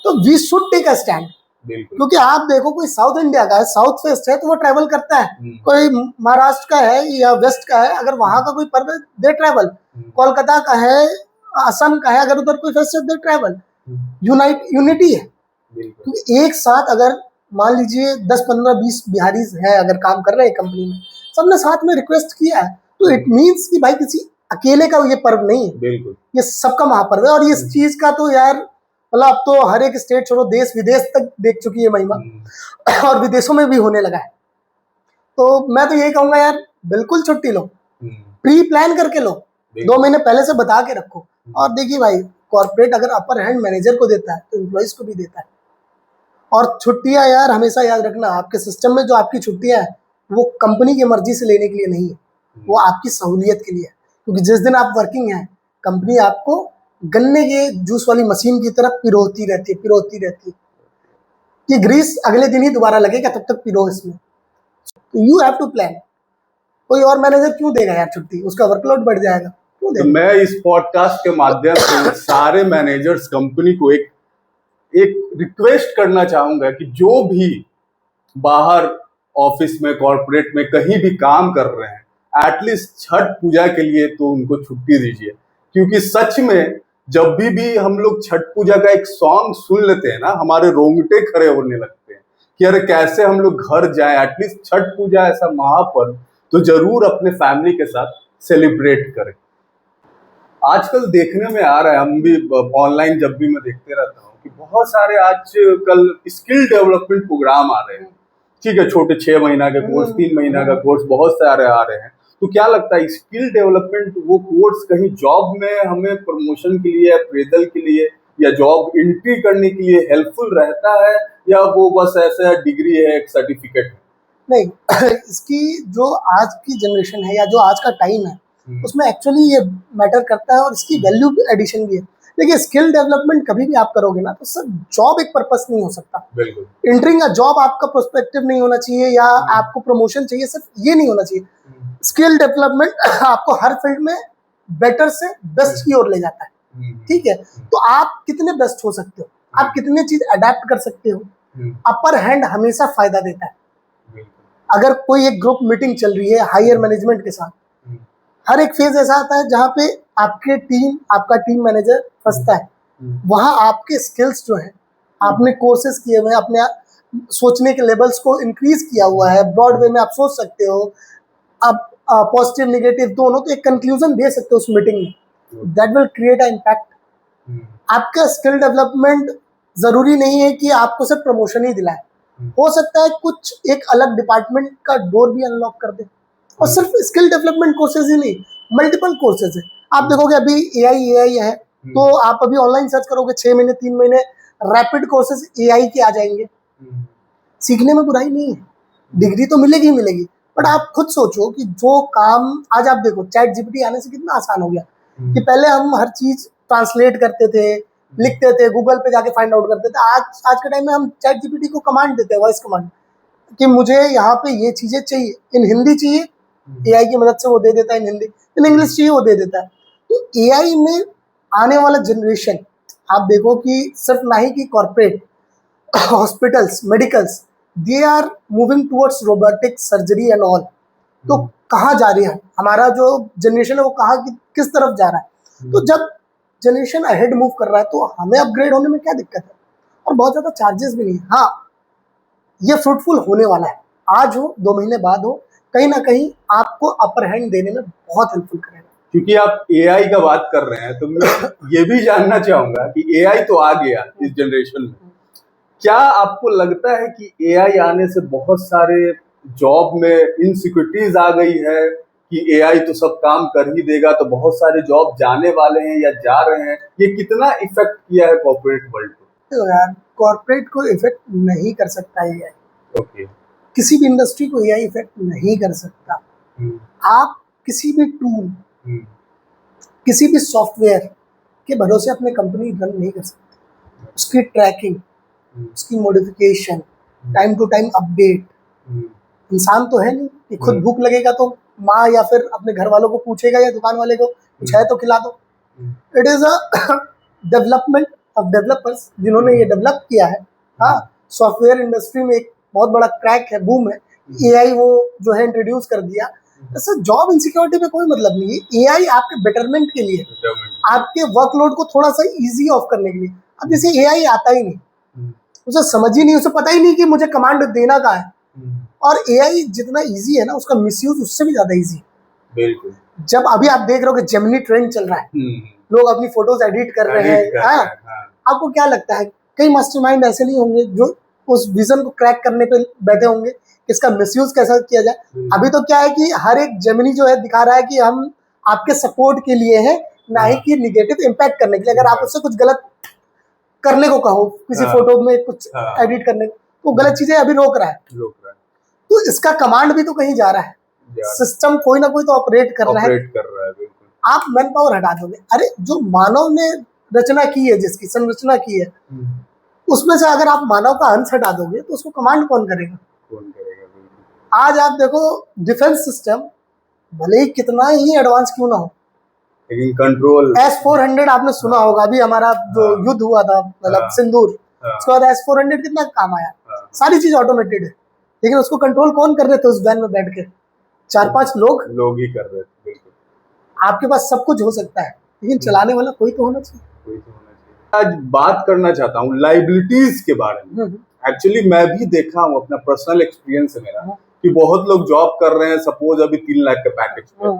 B: तो we should take a stand, क्योंकि आप देखो कोई साउथ इंडिया का है, साउथ फेस्ट है तो वो ट्रैवल करता है, कोई महाराष्ट्र का है या वेस्ट का है, अगर वहां का कोई पर्व है दे ट्रैवल, कोलकाता का है, असम का है, अगर उधर कोई फेस्ट है दे ट्रैवल। यूनिटी है। क्योंकि एक साथ अगर मान लीजिए 10-15-20 बिहारी है अगर काम कर रहे हैं कंपनी में, सबने साथ में रिक्वेस्ट किया है, तो इट मीन्स कि भाई किसी अकेले का ये पर्व नहीं है, ये सबका महापर्व है। और इस चीज का तो यार मतलब अब तो हर एक स्टेट छोड़ो, देश विदेश तक देख चुकी है महिमा, और विदेशों में भी होने लगा है। तो मैं तो यही कहूंगा यार, बिल्कुल छुट्टी लो, प्री प्लान करके लो, 2 महीने पहले से बता के रखो। और देखिए भाई, कॉर्पोरेट अगर अपर हैंड मैनेजर को देता है तो एम्प्लॉइज को भी देता है। और छुट्टियां यार हमेशा याद रखना, आपके सिस्टम में जो आपकी छुट्टियां हैं वो कंपनी की मर्जी से लेने के लिए नहीं है, वो आपकी सहूलियत के लिए है। क्योंकि जिस दिन आप वर्किंग हैं, कंपनी आपको गन्ने के जूस वाली मशीन की तरफ पिरोती रहती है कि ग्रीस अगले दिन ही दोबारा लगेगा, तब तक पिरो इसमें। तो यू हैव टू प्लान। कोई और मैनेजर क्यों देगा यार छुट्टी, उसका वर्कलोड बढ़ जाएगा, क्यों देगा?
A: तो मैं इस पॉडकास्ट के माध्यम से सारे मैनेजर्स कंपनी को एक रिक्वेस्ट करना चाहूंगा कि जो भी बाहर ऑफिस में, कॉर्पोरेट में कहीं भी काम कर रहे हैं, एटलीस्ट छठ पूजा के लिए तो उनको छुट्टी दीजिए। क्योंकि सच में जब भी हम लोग छठ पूजा का एक सॉन्ग सुन लेते हैं ना, हमारे रोंगटे खड़े होने लगते हैं कि अरे कैसे हम लोग घर जाएं। एटलीस्ट छठ पूजा ऐसा महापर्व तो जरूर अपने फैमिली के साथ सेलिब्रेट करें। आजकल देखने में आ रहा है, हम भी ऑनलाइन जब भी मैं देखते रहता हूँ कि बहुत सारे आजकल स्किल डेवलपमेंट प्रोग्राम आ रहे हैं। ठीक है, छोटे 6 महीना के कोर्स, 3 महीना का कोर्स, बहुत सारे आ रहे हैं। तो क्या लगता है, स्किल डेवलपमेंट वो कोर्स कहीं जॉब में हमें प्रमोशन के लिए, अप्रेजल के लिए या जॉब एंट्री करने के लिए हेल्पफुल रहता है, या वो बस ऐसा डिग्री है, एक सर्टिफिकेट है?
B: नहीं इसकी जो आज की जनरेशन है या जो आज का टाइम है, उसमें एक्चुअली ये मैटर करता है, और इसकी वैल्यू एडिशन भी है। देखिए, स्किल डेवलपमेंट कभी भी आप करोगे ना तो सर जॉब एक पर्पस नहीं हो सकता।
A: बिल्कुल।
B: एंटरिंग अ जॉब आपका प्रोस्पेक्टिव नहीं होना चाहिए, या आपको प्रमोशन चाहिए, सिर्फ ये नहीं होना चाहिए। स्किल डेवलपमेंट आपको हर फील्ड में बेटर से बेस्ट की ओर ले जाता है। ठीक है, तो आप कितने बेस्ट हो सकते हो, आप कितने चीज अडेप्ट कर सकते हो, अपर हैंड हमेशा फायदा देता है। अगर कोई एक ग्रुप मीटिंग चल रही है हायर मैनेजमेंट के साथ, हर एक फेज ऐसा आता है जहाँ पे आपका टीम मैनेजर फंसता है। वहां आपके स्किल्स जो है, आपने कोर्सेज किए हुए हैं, अपने सोचने के लेवल्स को इंक्रीज किया हुआ है, ब्रॉड वे में आप सोच सकते हो, आप पॉजिटिव निगेटिव दोनों, तो एक कंक्लूजन दे सकते हो उस मीटिंग में, that will create a impact. आपका स्किल डेवलपमेंट जरूरी नहीं है कि आपको सिर्फ प्रमोशन ही दिलाए, हो सकता है कुछ एक अलग डिपार्टमेंट का डोर भी अनलॉक कर दे, और सिर्फ स्किल डेवलपमेंट कोर्सेज ही नहीं, मल्टीपल कोर्सेज है। आप देखोगे अभी एआई है, तो आप अभी ऑनलाइन सर्च करोगे 6 महीने 3 महीने रैपिड कोर्सेज एआई के आ जाएंगे। सीखने में बुराई नहीं है, डिग्री तो मिलेगी ही मिलेगी, बट आप खुद सोचो कि जो काम आज आप देखो चैट जीपीटी आने से कितना आसान हो गया कि पहले हम हर चीज ट्रांसलेट करते थे, लिखते थे, गूगल पे जाके फाइंड आउट करते थे। आज के टाइम में हम चैट जीपीटी को कमांड देते हैं, वॉइस कमांड, कि मुझे यहाँ पे ये चीजें चाहिए, इन हिंदी चाहिए, एआई की मदद से वो दे देता है इन हिंदी, इन इंग्लिश चाहिए वो दे देता है। तो एआई में आने वाला जनरेशन आप देखो कि सिर्फ ना ही कि corporate, hospitals, medicals, they are moving towards robotic surgery and all. तो कहाँ जा रही है हमारा जो जनरेशन है, वो कहाँ किस तरफ जा रहा है? तो जब जनरेशन अहेड मूव कर रहा है तो हमें अपग्रेड होने में क्या दिक्कत है? और बहुत ज़्यादा चार्जेस भी नहीं है। हाँ, ये फ्रूटफुल होने वाला है, आज हो 2 महीने बाद हो, कहीं ना कहीं आपको अपर हैंड देने में बहुत हेल्पफुल करेगा।
A: क्योंकि आप एआई का बात कर रहे हैं तो मैं ये भी जानना चाहूंगा कि एआई तो आ गया इस जनरेशन में, क्या आपको लगता है कि एआई आने से बहुत सारे जॉब में इनसिक्योरिटीज आ गई है कि एआई तो सब काम कर ही देगा, तो बहुत सारे जॉब जाने वाले हैं या जा रहे हैं? ये कितना इफेक्ट किया है कॉर्पोरेट वर्ल्ड को?
B: तो यार कॉर्पोरेट को इफेक्ट नहीं कर सकता एआई,
A: ओके,
B: किसी भी इंडस्ट्री को एआई इफेक्ट नहीं कर सकता। आप किसी भी टूल, किसी भी सॉफ्टवेयर के भरोसे अपने कंपनी रन नहीं कर सकते। उसकी ट्रैकिंग, उसकी modification, time to time update, इंसान तो है नहीं कि खुद भूख लगेगा तो माँ या फिर अपने घर वालों को पूछेगा या दुकान वाले को कुछ है तो खिला दो। It is a development of developers जिन्होंने ये डेवलप किया है। हाँ, सॉफ्टवेयर इंडस्ट्री में एक बहुत बड़ा क्रैक है, बूम है, एआई वो जो है इंट्रोड्यूस कर दिया। ऐसा जॉब इनसिक्योरिटी में कोई मतलब नहीं है, एआई आपके बेटरमेंट के लिए, आपके वर्कलोड को थोड़ा सा इजी ऑफ करने के लिए। अब जैसे एआई आता ही नहीं, उसे समझ ही नहीं, उसे पता ही नहीं कि मुझे कमांड देना क्या है। और एआई जितना इजी है ना, उसका मिसयूज उससे भी ज्यादा इजी है।
A: बिल्कुल।
B: जब अभी आप देख रहे हो कि जेमिनी ट्रेंड चल रहा है, लोग अपनी फोटोज एडिट कर रहे हैं। हाँ, आपको क्या लगता है कई मास्टरमाइंड ऐसे नहीं होंगे जो उस विजन को क्रैक करने पे बैठे होंगे कि इसका मिसयूज कैसा किया जाए? अभी तो क्या है कि हर एक जेमिनी जो है दिखा रहा है कि हम आपके सपोर्ट के लिए हैं, ना ही कि निगेटिव इम्पैक्ट करने के लिए। अगर आप उससे कुछ गलत करने को कहो, किसी फोटो में कुछ एडिट करने को, तो गलत चीजें अभी रोक रहा है। तो इसका कमांड भी तो कहीं जा रहा है, सिस्टम कोई ना कोई तो ऑपरेट कर रहा है। आप मैन पावर हटा दोगे, अरे जो मानव ने रचना की है, जिसकी संरचना की है, उसमें से अगर आप मानव का अंश हटा दोगे तो उसको कमांड कौन करेगा? आज आप देखो डिफेंस सिस्टम भले ही कितना ही एडवांस क्यों ना हो,
A: लेकिन कंट्रोल
B: S-400 आपने सुना होगा, अभी हमारा जो युद्ध हुआ था, मतलब सिंदूर, उसके बाद S-400 कितना काम आया। सारी चीज ऑटोमेटेड है, लेकिन उसको कंट्रोल कौन कर रहे थे? उस वैन में बैठ के 4-5 लोग ही कर रहे थे। बिल्कुल, आपके पास सब कुछ हो सकता है, लेकिन चलाने वाला कोई तो होना चाहिए।
A: आज बात करना चाहता हूँ लाइबिलिटीज के बारे में। एक्चुअली मैं भी देखा हूँ, अपना पर्सनल एक्सपीरियंस है मेरा, कि बहुत लोग जॉब कर रहे हैं, सपोज अभी 3 लाख के पैकेज पे,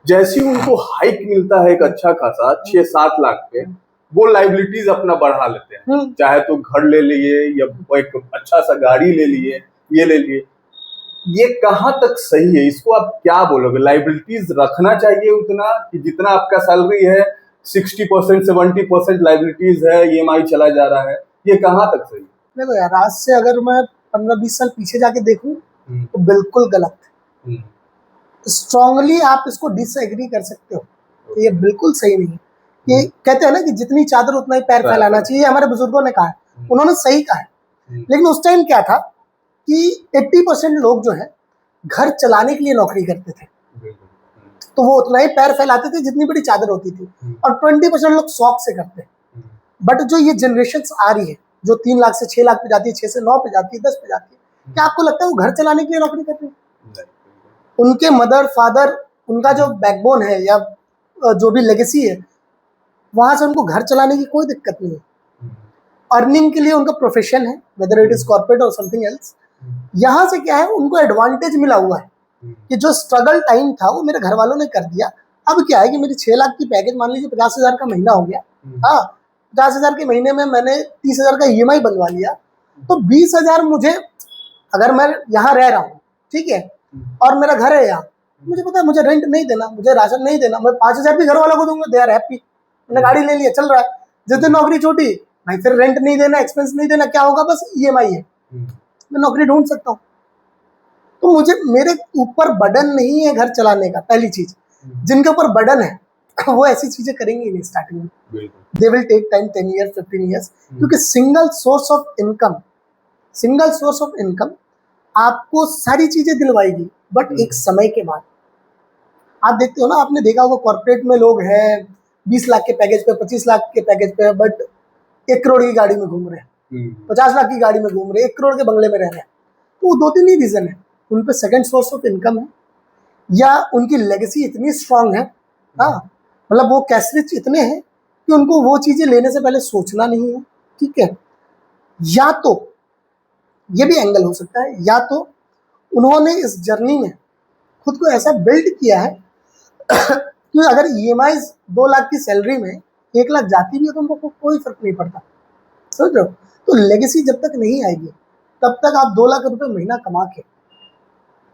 A: जैसे ही उनको हाइक मिलता है एक अच्छा खासा 6-7 लाख पे, वो लाइबिलिटीज अपना बढ़ा लेते हैं। चाहे तो घर ले लिए या एक अच्छा सा गाड़ी ले लिए, ये ले लिए। ये कहाँ तक सही है? इसको आप क्या बोलोगे? लाइबिलिटीज रखना चाहिए उतना कि जितना आपका सैलरी है, 60% 70% लाइबिलिटीज है, ईएमआई चला जा रहा है, ये कहाँ तक सही है?
B: देखो यार, आज से अगर मैं 15-20 साल पीछे जाके देखूं तो बिल्कुल गलत। स्ट्रांगली आप इसको डिसएग्री कर सकते हो, तो ये बिल्कुल सही नहीं है। कि कहते हैं ना कि जितनी चादर उतना ही पैर फैलाना चाहिए, हमारे बुजुर्गों ने कहा है, उन्होंने सही कहा है। लेकिन उस टाइम क्या था कि 80% लोग जो है घर चलाने के लिए नौकरी करते थे, तो वो उतना ही पैर फैलाते थे जितनी बड़ी चादर होती थी, और 20% लोग शौक से करते हैं। बट जो ये जनरेशन आ रही है, जो 3 लाख से 6 लाख पे जाती है, 6 से 9 पे जाती है, 10 पे जाती है, क्या आपको लगता है वो घर चलाने के लिए नौकरी कर रही है? उनके मदर फादर, उनका जो बैकबोन है या जो भी लेगेसी है, वहां से उनको घर चलाने की कोई दिक्कत नहीं है। अर्निंग के लिए उनका प्रोफेशन है, वेदर इट इज कॉर्पोरेट और समथिंग एल्स। यहाँ से क्या है, उनको एडवांटेज मिला हुआ है कि जो स्ट्रगल टाइम था वो मेरे घर वालों ने कर दिया। अब क्या है कि मेरी 6 लाख की पैकेज, मान लीजिए 50,000 का महीना हो गया, हाँ, 50,000 के महीने में मैंने 30,000 का ईएमआई बनवा लिया, तो 20,000 मुझे, अगर मैं यहाँ रह रहा हूँ, ठीक है, और मेरा घर है यहाँ, मुझे पता है मुझे रेंट नहीं देना, मुझे राशन नहीं देना, मैं 5,000 भी घर वालों को दूंगा, दे आर हैप्पी, मैंने गाड़ी ले लिया, चल रहा है। जिस दिन नौकरी छोटी, भाई फिर रेंट नहीं देना, एक्सपेंस नहीं देना, क्या होगा, बस ईएमआई है, मैं नौकरी ढूंढ सकता हूँ। तो मुझे, मेरे ऊपर बर्डन नहीं है घर चलाने का, पहली चीज। जिनके ऊपर बर्डन है वो ऐसी चीजें करेंगे नहीं स्टार्टिंग में, they will take time, 10 years 15 years, क्योंकि सिंगल सोर्स ऑफ इनकम आपको सारी चीजें दिलवाएगी, बट एक समय के बाद। आप देखते हो ना, आपने देखा होगा कॉर्पोरेट में लोग हैं 20 लाख के पैकेज पे, 25 लाख के पैकेज पे, बट 1 करोड़ की गाड़ी में घूम रहे हैं, 50 लाख की गाड़ी में घूम रहे हैं, 1 करोड़ के बंगले में रह रहे हैं। तो वो 2-3 ही रीजन है, उन पे सेकंड सोर्स ऑफ इनकम है, या उनकी लेगेसी इतनी स्ट्रांग है, हाँ, मतलब वो कैश रिच इतने हैं कि उनको वो चीजें लेने से पहले सोचना नहीं है, ठीक है। या तो ये भी एंगल हो सकता है, या तो उन्होंने इस जर्नी में खुद को ऐसा बिल्ड किया है कि अगर ईएमआई 2 लाख की सैलरी में 1 लाख जाती भी है तो उनको कोई फर्क नहीं पड़ता, समझ रहे हो। तो लेगेसी जब तक नहीं आएगी तब तक आप 2 लाख रुपए महीना कमा के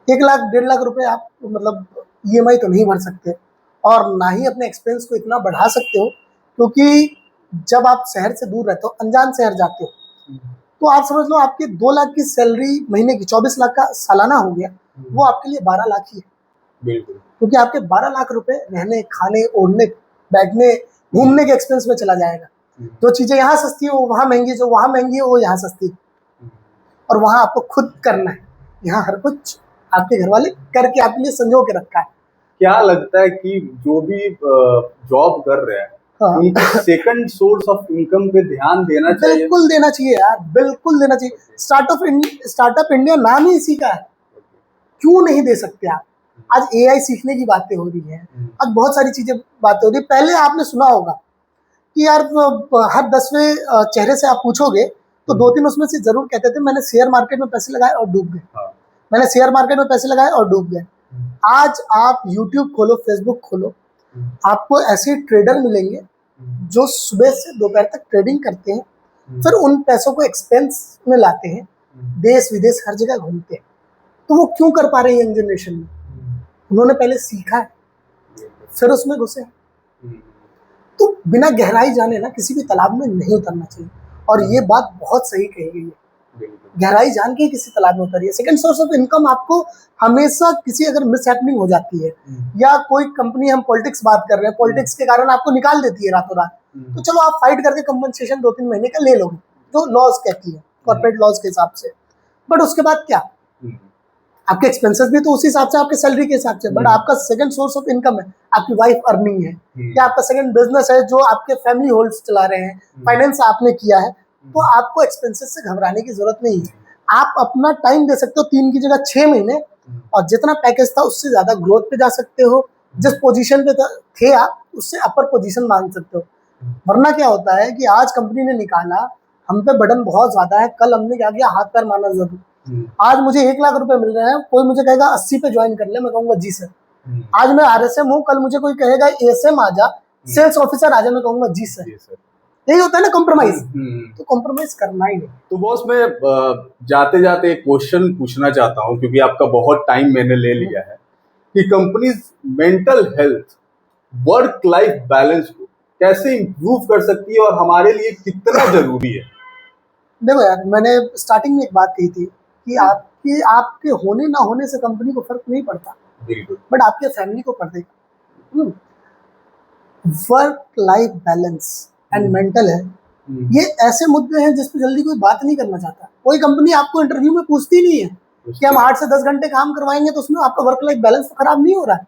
B: 1 लाख 1.5 लाख रुपए आप मतलब ईएमआई तो नहीं भर सकते, और ना ही अपने एक्सपेंस को इतना बढ़ा सकते हो, क्योंकि जब आप शहर से दूर रहते हो, अनजान शहर जाते हो, तो आप समझ लो आपके 2 लाख की सैलरी महीने की 24 लाख का सालाना हो गया, वो आपके लिए 12 लाख ही है,
A: बिल्कुल,
B: क्योंकि आपके 12 लाख रुपए रहने, खाने, ओढ़ने, बैठने, घूमने के एक्सपेंस में चला जाएगा। जो चीजें यहाँ सस्ती है वो वहाँ महंगी, जो वहाँ महंगी है वो यहाँ सस्ती, और वहाँ आपको खुद करना है, यहाँ हर कुछ आपके घर वाले करके आपके लिए संजो के रखा है।
A: क्या लगता है कि जो भी जॉब कर रहे हैं,
B: हाँ,
A: उनको सेकंड सोर्स ऑफ इनकम पे ध्यान देना चाहिए?
B: बिल्कुल देना चाहिए यार, बिल्कुल देना चाहिए। स्टार्टअप इंडिया नाम ही इसी का है, क्यों नहीं दे सकते आप। आज एआई सीखने की बातें हो रही है, आज बहुत सारी चीजें बातें हो रही है। पहले आपने सुना होगा कि यार हर 10वें चेहरे से आप पूछोगे तो 2-3 उसमें से जरूर कहते थे मैंने शेयर मार्केट में पैसे लगाए और डूब गए, मैंने शेयर मार्केट में पैसे लगाए और डूब गए। आज आप यूट्यूब खोलो, फेसबुक खोलो, आपको ऐसे ट्रेडर मिलेंगे जो सुबह से दोपहर तक ट्रेडिंग करते हैं, फिर उन पैसों को एक्सपेंस में लाते हैं, देश विदेश हर जगह घूमते हैं। तो वो क्यों कर पा रहे हैं यंग जनरेशन में? उन्होंने पहले सीखा है, फिर उसमें घुसे। तो बिना गहराई जाने ना किसी भी तालाब में नहीं उतरना चाहिए, और ये बात बहुत सही कही गई है, गहराई जान के किसी तालाब में उतरिए। सेकंड सोर्स ऑफ इनकम आपको हमेशा किसी अगर मिस हैपनिंग हो जाती है, या कोई कंपनी, हम पॉलिटिक्स बात कर रहे हैं, पॉलिटिक्स के कारण आपको निकाल देती है रातों रात, तो चलो आप फाइट करके कंपनसेशन 2-3 महीने का ले लोगे, जो लॉज कहती है कॉर्पोरेट लॉज के हिसाब से, बट उसके बाद क्या, आपके एक्सपेंसेस भी तो उसी हिसाब से, आपके सैलरी के हिसाब से, बट आपका सेकंड सोर्स ऑफ इनकम है, आपकी वाइफ अर्निंग है, या आपका सेकंड बिजनेस है जो आपके फैमिली होल्ड्स चला रहे हैं, फाइनेंस आपने किया है, तो आपको एक्सपेंसेस से घबराने की जरूरत नहीं है। आप अपना टाइम दे सकते हो 3 की जगह 6 महीने, और जितना पैकेज था उससे ज्यादा ग्रोथ पे जा सकते हो, जिस पोजीशन पे थे आप उससे अपर पोजीशन मांग सकते हो। वरना क्या होता है कि आज कंपनी ने निकाला, हम पे बर्डन बहुत ज्यादा है, कल हमने क्या किया, हाथ पैर मारना जरूर। आज मुझे 1 लाख रुपए मिल रहे हैं, कोई मुझे कहेगा 80 पे ज्वाइन कर ले, मैं कहूंगा जी सर। आज मैं आरएसएम हूँ, कल मुझे कोई कहेगा एएसएम आ जा, सेल्स ऑफिसर आ जा, मैं कहूंगा जी सर। यही होता है ना कॉम्प्रोमाइज, तो कॉम्प्रोमाइज करना ही नहीं।
A: तो बॉस, मैं जाते जाते एक क्वेश्चन पूछना चाहता हूँ, क्योंकि आपका बहुत टाइम मैंने ले लिया है, कि companies mental health, work life balance को कैसे इंप्रूव कर सकती है और हमारे लिए कितना जरूरी है?
B: देखो यार, मैंने स्टार्टिंग में एक बात कही थी कि आपके होने ना होने से कंपनी को फर्क नहीं पड़ता, बट आपके फैमिली को पड़ेगा। Work life balance and mental health, ये ऐसे मुद्दे हैं जिस पे जल्दी कोई बात नहीं करना चाहता। कोई कंपनी आपको इंटरव्यू में पूछती नहीं है कि हम 8 से 10 घंटे काम करवाएंगे तो उसमें आपका वर्क लाइफ बैलेंस तो खराब नहीं हो रहा है,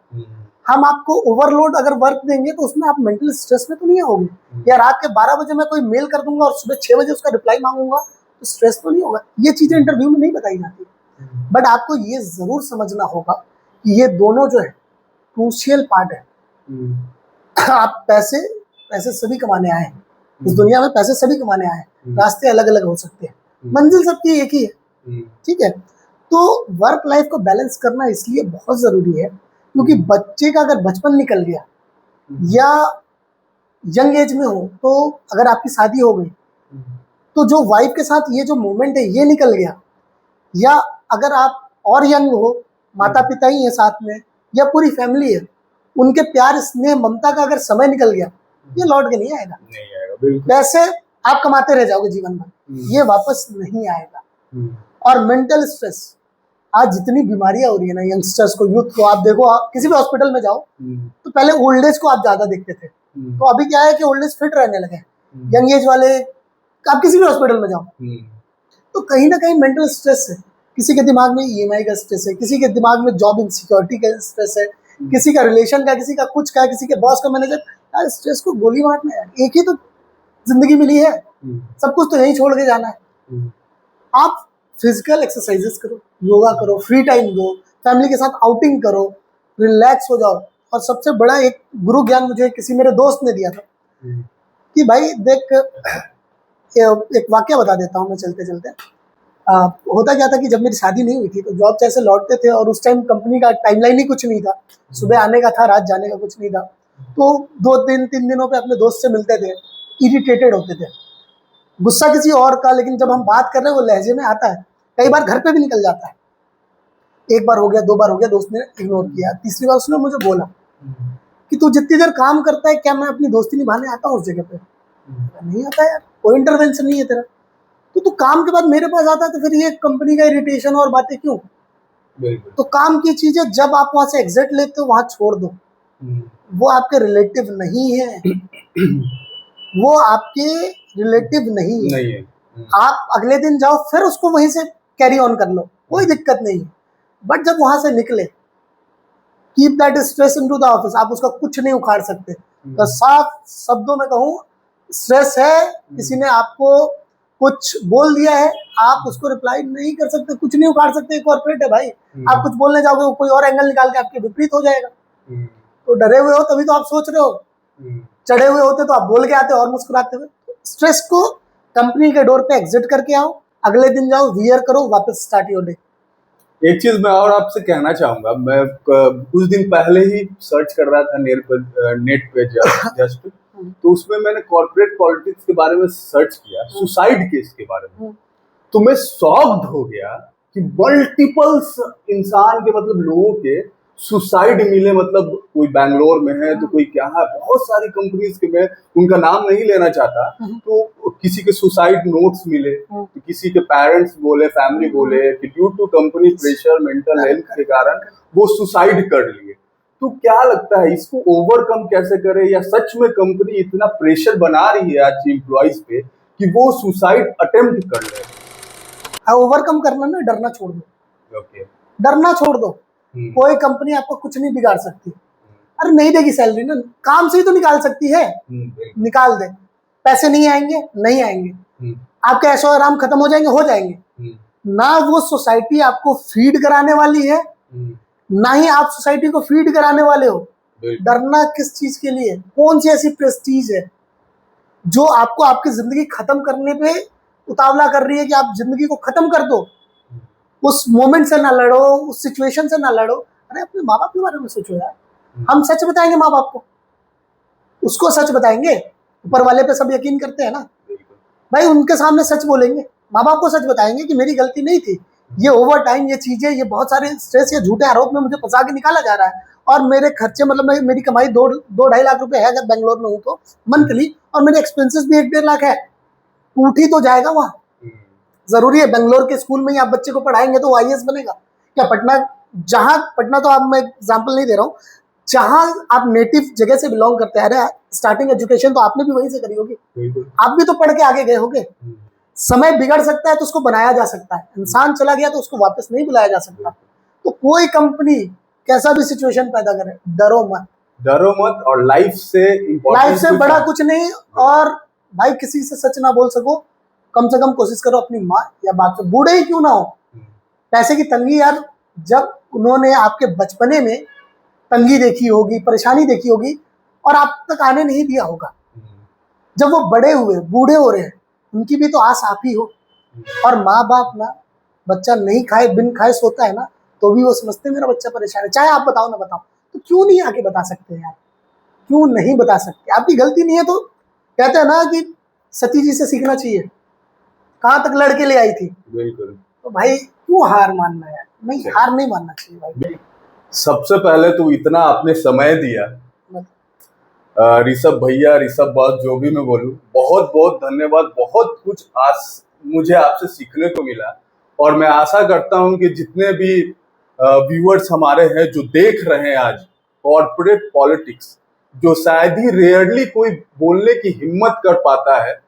B: हम आपको ओवरलोड अगर वर्क देंगे तो उसमें आप मेंटल स्ट्रेस में तो नहीं होगे, या रात के 12 बजे मैं कोई मेल कर दूंगा और सुबह 6 बजे उसका रिप्लाई मांगूंगा तो स्ट्रेस तो नहीं होगा। ये चीजें इंटरव्यू में नहीं बताई जाती, बट आपको ये जरूर समझना होगा कि ये दोनों जो है क्रूशियल पार्ट है। आप पैसे सभी कमाने आए हैं इस दुनिया में, पैसे सभी कमाने आए हैं, रास्ते अलग अलग हो सकते हैं, मंजिल सबकी एक ही है, ठीक है। तो वर्क लाइफ को बैलेंस करना इसलिए बहुत जरूरी है क्योंकि बच्चे का अगर बचपन निकल गया या यंग एज में हो, तो अगर आपकी शादी हो गई तो जो वाइफ के साथ ये जो मोमेंट है ये निकल गया, या अगर आप और यंग हो, माता पिता ही है साथ में, या पूरी फैमिली है, उनके प्यार स्नेह ममता का अगर समय निकल गया, ये लौट के नहीं आएगा।
A: बिल्कुल।
B: वैसे आप कमाते रह जाओगे जीवन भर, ये वापस नहीं आएगा। और मेंटल स्ट्रेस, आज जितनी बीमारियां हो रही है ना यंगस्टर्स को, यूथ को, आप देखो, आप किसी भी हॉस्पिटल में जाओ तो पहले ओल्ड एज को आप ज्यादा देखते थे, तो अभी क्या है कि ओल्ड एज फिट रहने लगे, यंग एज वाले, आप किसी भी हॉस्पिटल में जाओ तो कहीं ना कहीं मेंटल स्ट्रेस है। किसी के दिमाग में ईएमआई का स्ट्रेस है, किसी के दिमाग में जॉब इनसिक्योरिटी का स्ट्रेस है, किसी का रिलेशन का, किसी का कुछ का, किसी के बॉस का, मैनेजर। यार स्ट्रेस को गोली मारना है, एक ही तो जिंदगी मिली है, सब कुछ तो यही छोड़ के जाना है। आप फिजिकल एक्सरसाइजेस करो, योगा करो, फ्री टाइम दो, फैमिली के साथ आउटिंग करो, रिलैक्स हो जाओ। और सबसे बड़ा एक गुरु ज्ञान मुझे किसी मेरे दोस्त ने दिया था कि भाई देख, एक वाक्य बता देता हूँ मैं चलते चलते। होता क्या था कि जब मेरी शादी नहीं हुई थी तो जॉब जैसे लौटते थे, और उस टाइम कंपनी का टाइमलाइन ही कुछ नहीं था, सुबह आने का था, रात जाने का कुछ नहीं था, तो 2 दिन 3 दिनों पे अपने दोस्त से मिलते थे, इरिटेटेड होते थे, गुस्सा किसी और का, लेकिन जब हम बात कर रहे हैं वो लहजे में आता है, कई बार घर पे भी निकल जाता है। एक बार हो गया, 2 बार हो गया, दोस्त ने इग्नोर किया, तीसरी बार उसने मुझे बोला कि तू जितनी देर काम करता है, क्या मैं अपनी दोस्ती निभाने आता हूँ उस जगह पे? नहीं आता यार, कोई इंटरवेंशन नहीं है तेरा, तो तू काम के बाद मेरे पास आता है, तो फिर ये कंपनी का इरिटेशन और बातें क्यों? तो काम की चीजें जब आप वहां से एग्जिट लेते हो, वहां छोड़ दो, वो आपके रिलेटिव नहीं है, वो आपके रिलेटिव नहीं है। आप अगले दिन जाओ, फिर उसको वहीं से कैरी ऑन कर लो, कोई दिक्कत नहीं है। बट जब वहां से निकले, keep that stress into the office, आप उसका कुछ नहीं उखाड़ सकते। तो साफ शब्दों में कहूँ, स्ट्रेस है, किसी ने आपको कुछ बोल दिया है, आप उसको रिप्लाई नहीं कर सकते, कुछ नहीं उखाड़ सकते, कॉर्पोरेट है भाई, आप कुछ बोलने जाओगे वो कोई और एंगल निकाल के आपके विपरीत हो जाएगा। तो डरे हुए हो तभी तो आप सोच रहे हो, चढ़े हुए होते तो आप बोल के आते और मुस्कुराते हुए। स्ट्रेस को कंपनी के डोर पे एग्जिट करके आओ, अगले दिन जाओ, वियर करो, वापस स्टार्ट योर डे।
A: एक चीज मैं और आपसे कहना चाहूंगा, मैं कुछ दिन पहले ही सर्च कर रहा था नेट पे जस्ट तो उसमें मैंने कॉर्पोरेट पॉलिटिक्स के बारे में सर्च किया, सुसाइड केस के बारे में, तो मैं शॉक्ड हो गया कि मल्टीपल्स इंसान के, मतलब लोगों के सुसाइड मिले, मतलब कोई बैंगलोर में है तो कोई क्या है, बहुत सारी कंपनीज के, मैं उनका नाम नहीं लेना चाहता, तो किसी के सुसाइड नोट्स मिले, तो किसी के पेरेंट्स बोले, फैमिली बोले कि due to company pressure, mental health के कारण वो सुसाइड कर लिए। तो क्या लगता है इसको ओवरकम कैसे करें, या सच में कंपनी इतना प्रेशर बना रही है आज एम्प्लॉइज पे कि वो सुसाइड अटेम्प्ट कर ले?
B: ओवरकम करना ना, डरना छोड़ दो। डरना छोड़ दो, कोई कंपनी आपको कुछ नहीं बिगाड़ सकती। अरे नहीं देगी सैलरी ना, काम से ही तो निकाल सकती है, निकाल दे। पैसे नहीं आएंगे, नहीं आएंगे, आपके ऐशो आराम खत्म हो जाएंगे, हो जाएंगे। ना वो सोसाइटी आपको फीड कराने वाली है, ना ही आप सोसाइटी को फीड कराने वाले हो। डरना किस चीज के लिए? कौन सी ऐसी प्रेस्टीज है जो आपको आपकी जिंदगी खत्म करने पे उतावला कर रही है कि आप जिंदगी को खत्म कर दो? उस मोमेंट से ना लड़ो, उस सिचुएशन से ना लड़ो। अरे अपने माँ बाप के बारे में सोचो यार, हम सच बताएंगे माँ बाप को, उसको सच बताएंगे, ऊपर वाले पे सब यकीन करते हैं ना भाई, उनके सामने सच बोलेंगे, माँ बाप को सच बताएंगे कि मेरी गलती नहीं थी, ये ओवर टाइम, ये चीजें, ये बहुत सारे स्ट्रेस, ये झूठे आरोप में मुझे फंसा के निकाला जा रहा है, और मेरे खर्चे, मतलब मेरी कमाई 2-2.5 लाख रुपए है अगर बेंगलोर में हूँ तो मंथली, और मेरे एक्सपेंसेस भी 1-1.5 लाख है, टूट ही तो जाएगा वहाँ। जरूरी है बेंगलोर के स्कूल में ही आप बच्चे को पढ़ाएंगे तो वो आईएएस बनेगा क्या? पटना तो आप, मैं एग्जाम्पल नहीं दे रहा हूँ, जहां आप नेटिव जगह से बिलोंग करते हैं, स्टार्टिंग एजुकेशन तो आपने भी वहीं से करी होगी, आप भी तो पढ़ के आगे गए होगे। समय बिगड़ सकता है तो उसको बनाया जा सकता है, इंसान चला गया तो उसको वापस नहीं बुलाया जा सकता। तो कोई कंपनी कैसा भी सिचुएशन पैदा करे, डरो मत, और लाइफ से बड़ा कुछ नहीं। और भाई किसी से सच ना बोल सको, कम से कम कोशिश करो अपनी माँ या बाप से, बूढ़े ही क्यों ना हो। पैसे की तंगी यार, जब उन्होंने आपके बचपने में तंगी देखी होगी, परेशानी देखी होगी, और आप तक आने नहीं दिया होगा, जब वो बड़े हुए, बूढ़े हो रहे हैं, उनकी भी तो आस आप ही हो। और माँ बाप ना, बच्चा नहीं खाए, बिन खाए सोता है ना, तो भी वो समझते मेरा बच्चा परेशान है, चाहे आप बताओ ना बताओ, तो क्यों नहीं आके बता सकते यार, क्यों नहीं बता सकते? आपकी गलती नहीं है तो कहते हैं ना कि सती जी से सीखना चाहिए, कहाँ तक लड़के ले आई थी। बिल्कुल। तो भाई क्यों हार मानना यार, नहीं हार नहीं मानना चाहिए भाई।
A: सबसे पहले तो इतना आपने समय दिया, ऋषभ भैया, ऋषभ बॉस, जो भी मैं बोलूं, बहुत बहुत धन्यवाद। बहुत कुछ आज मुझे आपसे सीखने को मिला और मैं आशा करता हूं कि जितने भी व्यूअर्स हमारे हैं जो देख रहे हैं आज कॉर्पोरेट पॉलिटिक्स, जो शायद ही रेयरली कोई बोलने की हिम्मत कर पाता है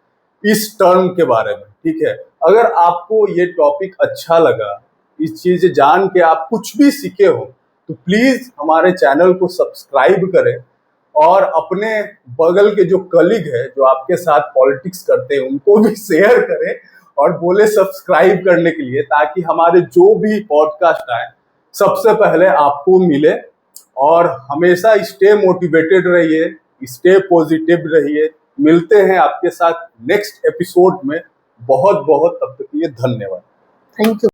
A: इस टर्म के बारे में, ठीक है। अगर आपको ये टॉपिक अच्छा लगा, इस चीज जान के आप कुछ भी सीखे हो, तो प्लीज हमारे चैनल को सब्सक्राइब करें और अपने बगल के जो कलीग है जो आपके साथ पॉलिटिक्स करते हैं उनको भी शेयर करें और बोले सब्सक्राइब करने के लिए, ताकि हमारे जो भी पॉडकास्ट आए सबसे पहले आपको मिले। और हमेशा स्टे मोटिवेटेड रहिए, स्टे पॉजिटिव रहिए। मिलते हैं आपके साथ नेक्स्ट एपिसोड में। बहुत बहुत तब तक के लिए धन्यवाद।
B: Thank you.